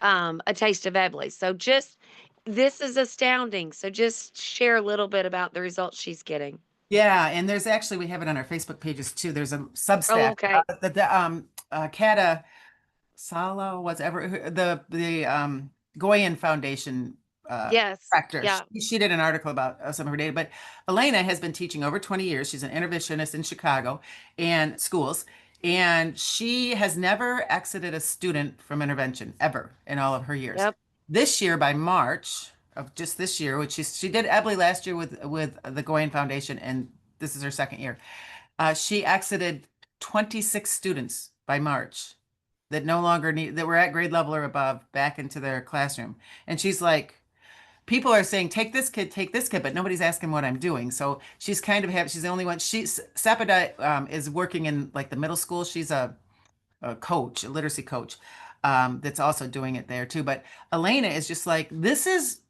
Speaker 4: a taste of EBLI. So this is astounding. So just share a little bit about the results she's getting.
Speaker 3: Yeah, and there's actually, we have it on our Facebook pages too. There's a
Speaker 4: Oh,
Speaker 3: Substack.
Speaker 4: okay.
Speaker 3: Kata Salo, whatever, the Goyen Foundation
Speaker 4: Yes.
Speaker 3: director.
Speaker 4: Yeah.
Speaker 3: She did an article about some of her data, but Elena has been teaching over 20 years. She's an interventionist in Chicago and schools, and she has never exited a student from intervention ever in all of her years.
Speaker 4: Yep.
Speaker 3: This year, by March of just this year, which she did EBLI last year with the Goyen Foundation, and this is her second year. She exited 26 students by March that no longer that were at grade level or above back into their classroom. And she's like, people are saying, take this kid, but nobody's asking what I'm doing. So she's kind of she's the only one. Sapada is working in like the middle school. She's a coach, a literacy coach, that's also doing it there too. But Elena is just like, this is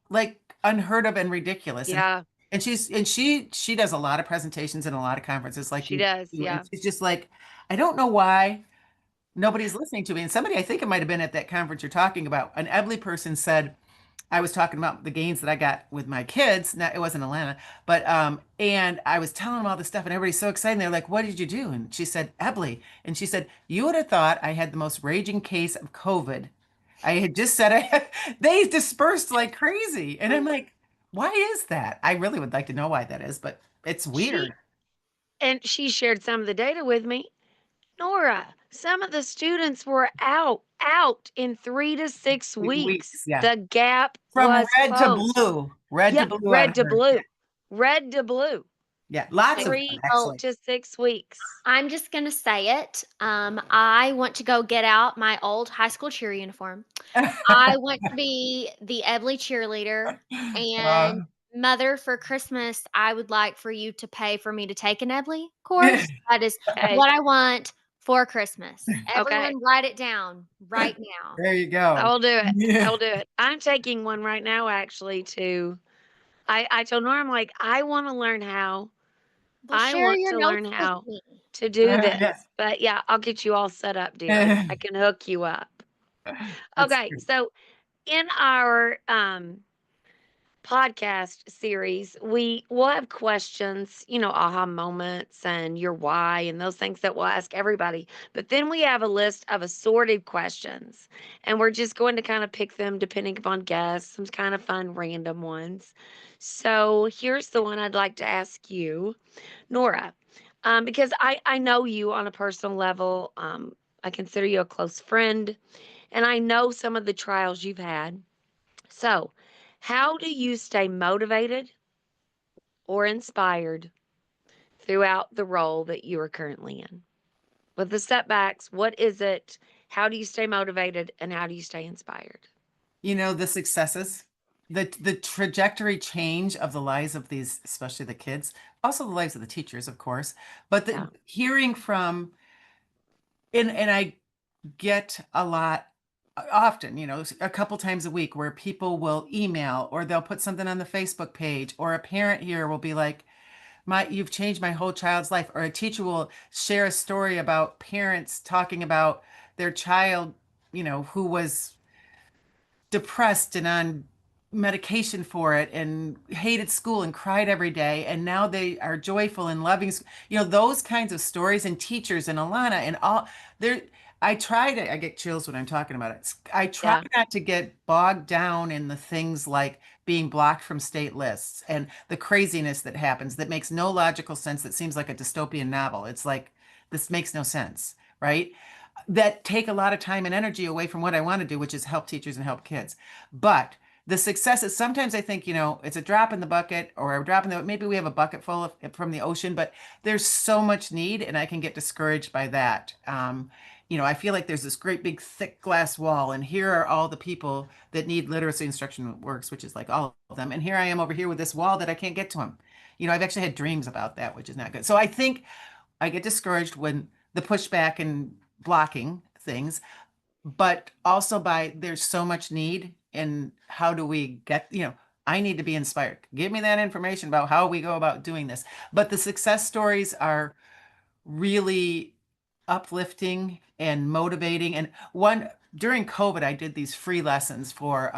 Speaker 3: like unheard of and ridiculous.
Speaker 4: Yeah.
Speaker 3: And she does a lot of presentations and a lot of conferences like
Speaker 4: She
Speaker 3: you
Speaker 4: does,
Speaker 3: do. And
Speaker 4: yeah.
Speaker 3: she's just like, I don't know why nobody's listening to me. And somebody, I think it might have been at that conference you're talking about, an EBLI person said, I was talking about the gains that I got with my kids. Now it wasn't Atlanta, but and I was telling them all this stuff, and everybody's so excited. And they're like, "What did you do?" And she said, "EBLI." And she said, "You would have thought I had the most raging case of COVID. I had just said I had, they dispersed like crazy." And I'm like, "Why is that?" I really would like to know why that is, but it's
Speaker 4: She
Speaker 3: weird.
Speaker 4: and she shared some of the data with me. Nora, some of the students were out in 3 to 6
Speaker 3: Weeks,
Speaker 4: weeks.
Speaker 3: yeah.
Speaker 4: The gap
Speaker 3: From
Speaker 4: was
Speaker 3: red to
Speaker 4: closed.
Speaker 3: blue, red to
Speaker 4: Yeah,
Speaker 3: blue on
Speaker 4: red to
Speaker 3: her.
Speaker 4: blue. Red to blue.
Speaker 3: Yeah, lots of fun,
Speaker 4: 3
Speaker 2: Well,
Speaker 3: actually.
Speaker 4: to 6 weeks.
Speaker 2: I'm just gonna say it. I want to go get out my old high school cheer uniform. I want to be the EBLI cheerleader, and
Speaker 3: Uh,
Speaker 2: mother, for Christmas, I would like for you to pay for me to take an EBLI course. That is
Speaker 4: Okay,
Speaker 2: what I want for Christmas.
Speaker 4: okay.
Speaker 2: Everyone write it down right now.
Speaker 3: there you
Speaker 4: I
Speaker 3: go.
Speaker 4: will do it. I
Speaker 3: Yeah.
Speaker 4: will do it. I'm taking one right now actually to I told Nora, I'm like,
Speaker 2: Well,
Speaker 4: I
Speaker 2: share
Speaker 4: want
Speaker 2: your
Speaker 4: to learn
Speaker 2: notes with
Speaker 4: how
Speaker 2: me.
Speaker 4: to do
Speaker 3: Yeah.
Speaker 4: this. But yeah, I'll get you all set up, dear. I can hook you up.
Speaker 3: That's
Speaker 4: Okay,
Speaker 3: true.
Speaker 4: so in our podcast series, we will have questions, aha moments and your why and those things that we'll ask everybody. But then we have a list of assorted questions, and we're just going to kind of pick them depending upon guests, some kind of fun random ones. So here's the one I'd like to ask you, Nora, because I know you on a personal level. I consider you a close friend, and I know some of the trials you've had. So, how do you stay motivated or inspired throughout the role that you are currently in? With the setbacks, what is it? How do you stay motivated and how do you stay inspired?
Speaker 3: The successes, the trajectory change of the lives of these, especially the kids, also the lives of the teachers, of course, but
Speaker 4: Yeah,
Speaker 3: the hearing from, and I get a lot often, a couple times a week where people will email or they'll put something on the Facebook page, or a parent here will be like, you've changed my whole child's life, or a teacher will share a story about parents talking about their child, who was depressed and on medication for it and hated school and cried every day, and now they are joyful and loving, those kinds of stories. And teachers and Alana and all there, I get chills when I'm talking about it. I try
Speaker 4: yeah,
Speaker 3: not to get bogged down in the things like being blocked from state lists and the craziness that happens that makes no logical sense, that seems like a dystopian novel. It's like, this makes no sense, right? That take a lot of time and energy away from what I want to do, which is help teachers and help kids. But the successes, sometimes I think, it's a drop in the bucket, or a drop in the, maybe we have a bucket full from the ocean, but there's so much need and I can get discouraged by that. I feel like there's this great big thick glass wall, and here are all the people that need literacy instruction works, which is like all of them. And here I am over here with this wall that I can't get to them. I've actually had dreams about that, which is not good. So I think I get discouraged when the pushback and blocking things, but also by there's so much need, and how do we get, I need to be inspired. Give me that information about how we go about doing this. But the success stories are really uplifting and motivating. And one, during COVID, I did these free lessons for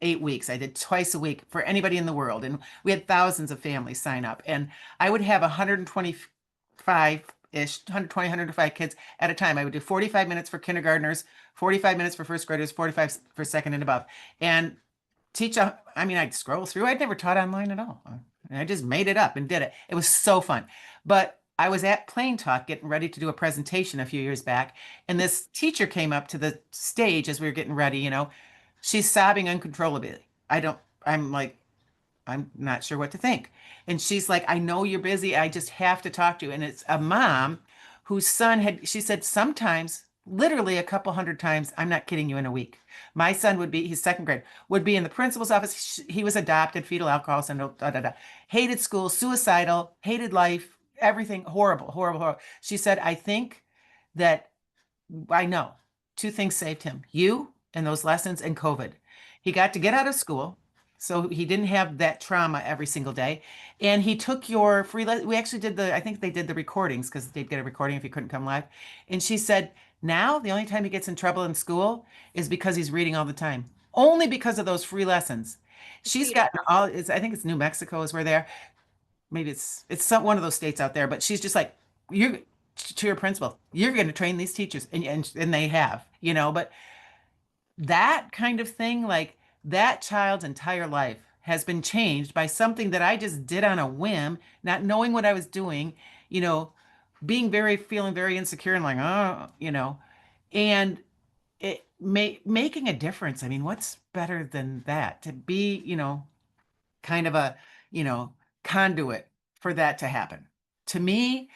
Speaker 3: 8 weeks. I did twice a week for anybody in the world. And we had thousands of families sign up. And I would have 125-ish, 120, 105 kids at a time. I would do 45 minutes for kindergartners, 45 minutes for first graders, 45 for second and above. And I'd scroll through. I'd never taught online at all. And I just made it up and did it. It was so fun. But I was at Plain Talk getting ready to do a presentation a few years back, and this teacher came up to the stage as we were getting ready. She's sobbing uncontrollably. I'm like, I'm not sure what to think. And she's like, I know you're busy. I just have to talk to you. And it's a mom whose son she said, sometimes, literally a couple hundred times, I'm not kidding you, in a week, my son he's second grade, would be in the principal's office. He was adopted, fetal alcohol syndrome, da, da, da. Hated school, suicidal, hated life, everything horrible, horrible, horrible. She said, I think that I know two things saved him: you and those lessons, and COVID. He got to get out of school. So he didn't have that trauma every single day. And he took your we actually did I think they did the recordings because they'd get a recording if he couldn't come live. And she said, now the only time he gets in trouble in school is because he's reading all the time, only because of those free lessons.
Speaker 2: It's
Speaker 3: She's gotten
Speaker 2: beautiful.
Speaker 3: I think it's New Mexico is where they're, maybe it's one of those states out there, but she's just like, you to your principal, you're going to train these teachers, and they have, but that kind of thing, like that child's entire life has been changed by something that I just did on a whim, not knowing what I was doing, you know, feeling very insecure and like, and making a difference. I mean, what's better than that? To be, kind of a, you know, conduit for that to happen. To me,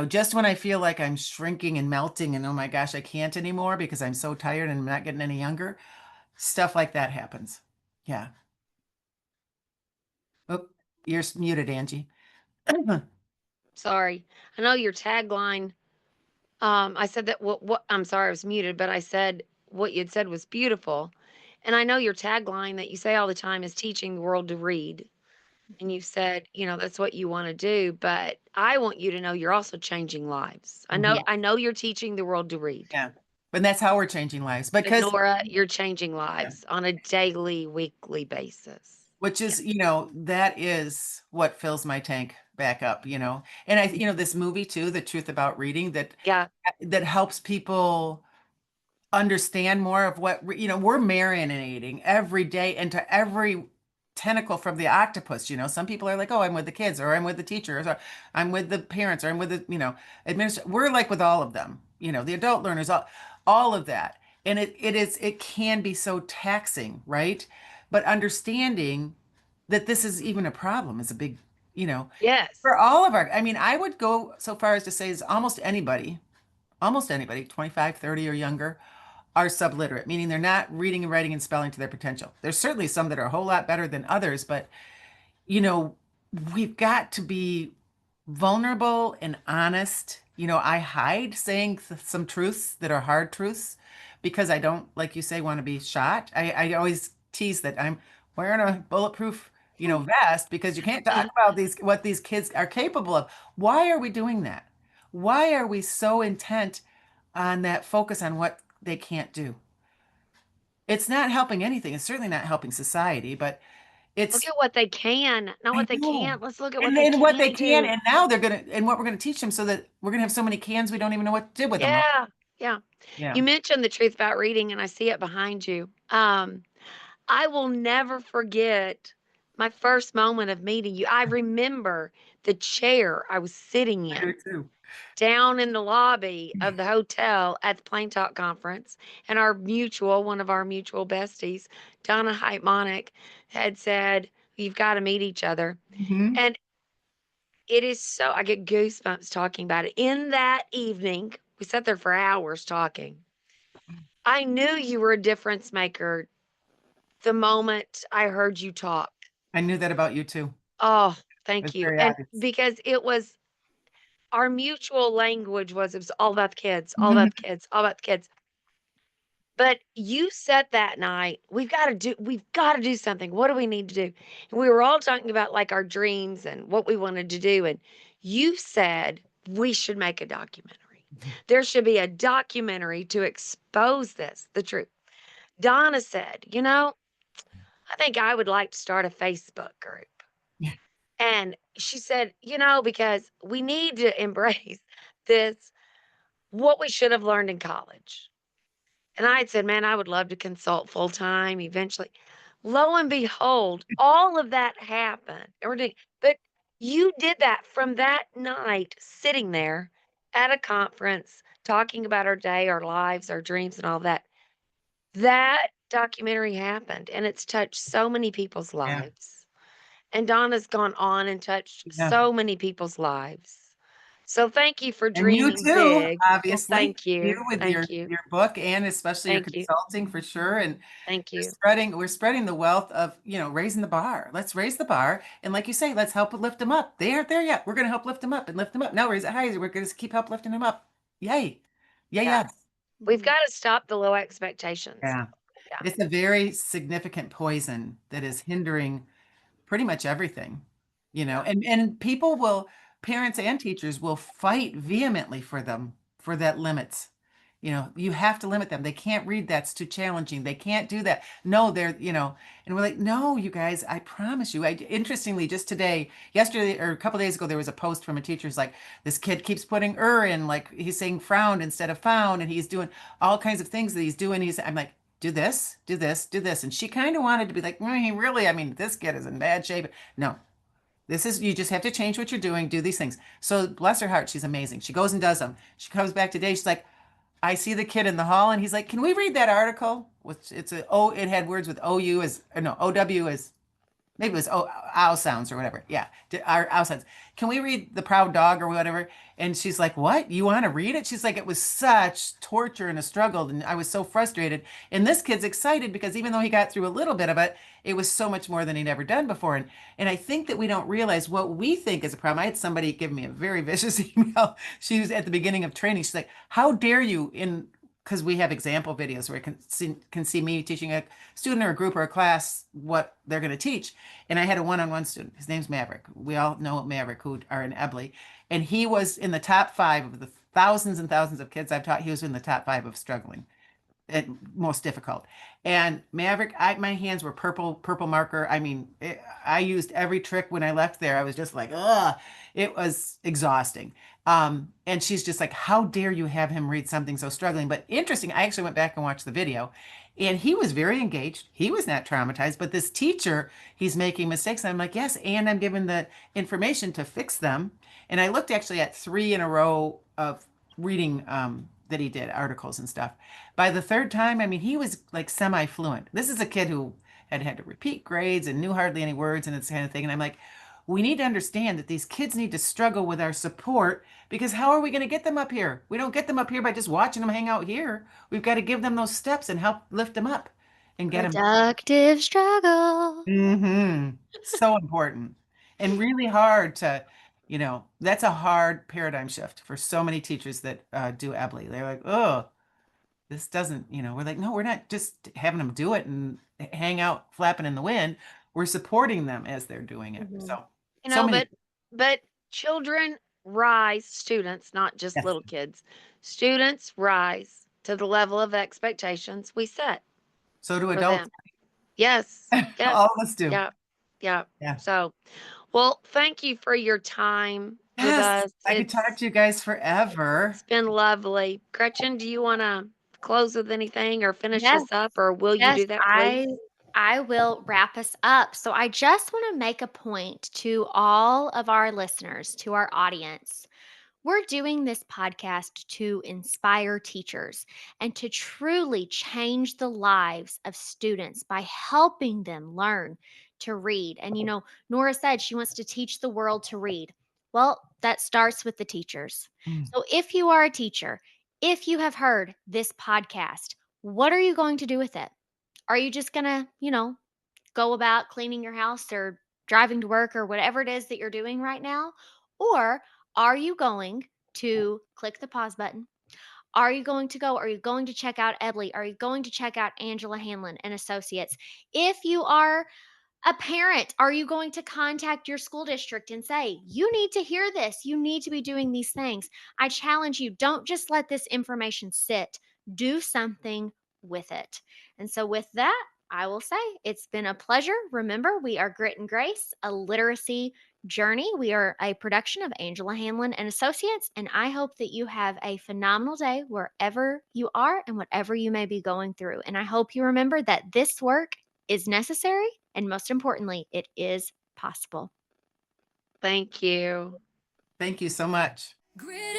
Speaker 3: just when I feel like I'm shrinking and melting and oh my gosh, I can't anymore because I'm so tired and I'm not getting any younger, stuff like that happens. Yeah. Oh, you're muted, Angie.
Speaker 4: Sorry. I know your tagline, I said that what I'm sorry, I was muted, but I said what you'd said was beautiful. And I know your tagline that you say all the time is teaching the world to read. And you said, that's what you want to do, but I want you to know you're also changing lives. I know
Speaker 3: Mhm.
Speaker 2: Yes.
Speaker 4: I know you're teaching the world to read.
Speaker 3: Yeah. But that's how we're changing lives
Speaker 4: But
Speaker 3: because,
Speaker 4: Nora, you're changing
Speaker 3: yeah,
Speaker 4: lives on a daily, weekly basis.
Speaker 3: which
Speaker 4: Yeah.
Speaker 3: is, that is what fills my tank back up, And this movie too, The Truth About Reading,
Speaker 4: Yeah.
Speaker 3: that helps people understand more of what we're marinating every day into every tentacle from the octopus. Some people are like, oh, I'm with the kids, or I'm with the teachers, or I'm with the parents, or I'm with the we're like with all of them, the adult learners, all of that. And it can be so taxing, right? But understanding that this is even a problem is a big,
Speaker 4: Yes.
Speaker 3: for all of our, I mean, I would go so far as to say is almost anybody, 25, 30 or younger, are subliterate, meaning they're not reading and writing and spelling to their potential. There's certainly some that are a whole lot better than others, but you know, we've got to be vulnerable and honest. I hide saying some truths that are hard truths because I don't, like you say, want to be shot. I always tease that I'm wearing a bulletproof, vest because you can't talk about what these kids are capable of. Why are we doing that? Why are we so intent on that focus on what they can't do? It's not helping anything. It's certainly not helping society, but
Speaker 4: Look
Speaker 3: it's,
Speaker 4: at what they can, not
Speaker 3: I
Speaker 4: what they
Speaker 3: know.
Speaker 4: can't. Let's look at what
Speaker 3: And
Speaker 4: they
Speaker 3: then what they
Speaker 4: can
Speaker 3: can,
Speaker 4: do.
Speaker 3: and now and what we're gonna teach them so that we're gonna have so many cans we don't even know what to do with them all.
Speaker 4: Yeah. Yeah.
Speaker 3: Yeah.
Speaker 4: You mentioned the truth about reading, and I see it behind you. I will never forget my first moment of meeting you. I remember the chair I was sitting
Speaker 3: I do
Speaker 4: in
Speaker 3: too.
Speaker 4: down in the lobby of the hotel at the Plain Talk Conference, and one of our mutual besties, Donna Heitmonick, had said, "You've got to meet each other."
Speaker 3: Hmm.
Speaker 4: And it is so I get goosebumps talking about it. In that evening, we sat there for hours talking. I knew you were a difference maker the moment I heard you talk.
Speaker 3: I knew that about you too.
Speaker 4: Oh,
Speaker 3: It's
Speaker 4: thank you.
Speaker 3: very
Speaker 4: And
Speaker 3: obvious.
Speaker 4: because it was our mutual language was it was all about the kids, all
Speaker 3: Mhm.
Speaker 4: about the kids, all about the kids. But you said that night, we've got to do something. What do we need to do? And we were all talking about like our dreams and what we wanted to do. And you said we should make a documentary. There should be a documentary to expose this, the truth. Donna said, I think I would like to start a Facebook group. And she said, because we need to embrace this, what we should have learned in college. And I had said, man, I would love to consult full time eventually. Lo and behold, all of that happened. But you did that from that night, sitting there at a conference, talking about our day, our lives, our dreams, and all that. That documentary happened and it's touched so many people's
Speaker 3: Yeah.
Speaker 4: lives. And Donna's gone on and touched
Speaker 3: Yeah.
Speaker 4: so many people's lives. So thank you for
Speaker 3: And you
Speaker 4: dreaming
Speaker 3: too,
Speaker 4: big. Well,
Speaker 3: obviously.
Speaker 4: thank
Speaker 3: You
Speaker 4: you.
Speaker 3: with
Speaker 4: Thank you.
Speaker 3: your book and especially your
Speaker 4: Thank you.
Speaker 3: consulting for sure. And
Speaker 4: Thank you.
Speaker 3: we're spreading the wealth of, raising the bar. Let's raise the bar. And like you say, let's help lift them up. They aren't there yet. We're gonna help lift them up and lift them up. Now raise it high. We're gonna keep help lifting them up. Yay. Yeah,
Speaker 4: Yeah.
Speaker 3: yes.
Speaker 4: We've
Speaker 2: Mhm.
Speaker 4: got to stop the low expectations.
Speaker 3: Yeah.
Speaker 4: Yeah. Yeah.
Speaker 3: It's a very significant poison that is hindering pretty much everything,
Speaker 4: Yeah.
Speaker 3: and people will, parents and teachers will fight vehemently for them, for that limits. You have to limit them. They can't read, that's too challenging. They can't do that. No, and we're like, no, you guys, I promise you. Interestingly, just today, yesterday or a couple days ago, there was a post from a teacher's like, this kid keeps putting in, like he's saying frowned instead of found, and he's doing all kinds of things that he's doing. I'm like, do this, do this, do this. And she kind of wanted to be like, he really, I mean, this kid is in bad shape. No, you just have to change what you're doing, do these things. So bless her heart, she's amazing. She goes and does them. She comes back today. She's like, I see the kid in the hall and he's like, can we read that article? Which it had words with OU as, or no, OW as, maybe it was ow sounds or whatever. Yeah, our ow sounds. Can we read The Proud Dog or whatever? And she's like, what? You want to read it? She's like, it was such torture and a struggle, and I was so frustrated. And this kid's excited because even though he got through a little bit of it, it was so much more than he'd ever done before. And I think that we don't realize what we think is a problem. I had somebody give me a very vicious email. She was at the beginning of training. She's like, how dare you because we have example videos where I can see me teaching a student or a group or a class what they're going to teach. And I had a one-on-one student. His name's Maverick. We all know Maverick, who are in EBLI. And he was in the top 5 of the thousands and thousands of kids I've taught. He was in the top 5 of struggling and most difficult. And Maverick, my hands were purple marker. I mean, I used every trick when I left there. I was just like, ugh, it was exhausting. And she's just like, how dare you have him read something so struggling? But interesting, I actually went back and watched the video, and he was very engaged. He was not traumatized, but this teacher, he's making mistakes. And I'm like, yes, and I'm given the information to fix them. And I looked actually at 3 in a row of reading that he did, articles and stuff. By the third time, I mean, he was like semi-fluent. This is a kid who had to repeat grades and knew hardly any words and this kind of thing. And I'm like, we need to understand that these kids need to struggle with our support, because how are we going to get them up here? We don't get them up here by just watching them hang out here. We've got to give them those steps and help lift them up and get them.
Speaker 2: Productive struggle.
Speaker 3: So important and really hard to, that's a hard paradigm shift for so many teachers that do EBLI. They're like, oh, this doesn't, we're like, no, we're not just having them do it and hang out flapping in the wind. We're supporting them as they're doing it.
Speaker 2: Mhm.
Speaker 3: So,
Speaker 4: You
Speaker 3: so
Speaker 4: know,
Speaker 3: many.
Speaker 4: but children rise, students, not just
Speaker 3: Yes.
Speaker 4: little kids. Students rise to the level of expectations we set
Speaker 3: So do
Speaker 4: for
Speaker 3: adults.
Speaker 4: them. Yes. Yes.
Speaker 3: All of us do.
Speaker 4: Yeah. Yeah.
Speaker 3: Yeah.
Speaker 4: So, well, thank you for your time with
Speaker 3: Yes.
Speaker 4: us.
Speaker 3: I could talk to you guys forever.
Speaker 4: It's been lovely. Gretchen, do you want to close with anything or finish
Speaker 2: Yes,
Speaker 4: us up, or will you
Speaker 2: yes,
Speaker 4: do that, please?
Speaker 2: I will wrap us up. So I just want to make a point to all of our listeners, to our audience. We're doing this podcast to inspire teachers and to truly change the lives of students by helping them learn to read. And Nora said she wants to teach the world to read. Well, that starts with the teachers.
Speaker 3: Mm.
Speaker 2: So if you are a teacher, if you have heard this podcast, what are you going to do with it? Are you just going to, go about cleaning your house or driving to work or whatever it is that you're doing right now? Or are you going to click the pause button? Are you going to check out EBLI? Are you going to check out Angela Hanlon and Associates? If you are a parent, are you going to contact your school district and say, you need to hear this? You need to be doing these things. I challenge you, don't just let this information sit, do something with it. And so, with that, I will say it's been a pleasure. Remember, we are Grit and Grace, a literacy journey. We are a production of Angela Hanlon and Associates, and I hope that you have a phenomenal day wherever you are and whatever you may be going through. And I hope you remember that this work is necessary, and most importantly, it is possible.
Speaker 4: Thank you.
Speaker 3: Thank you so much.
Speaker 1: Grit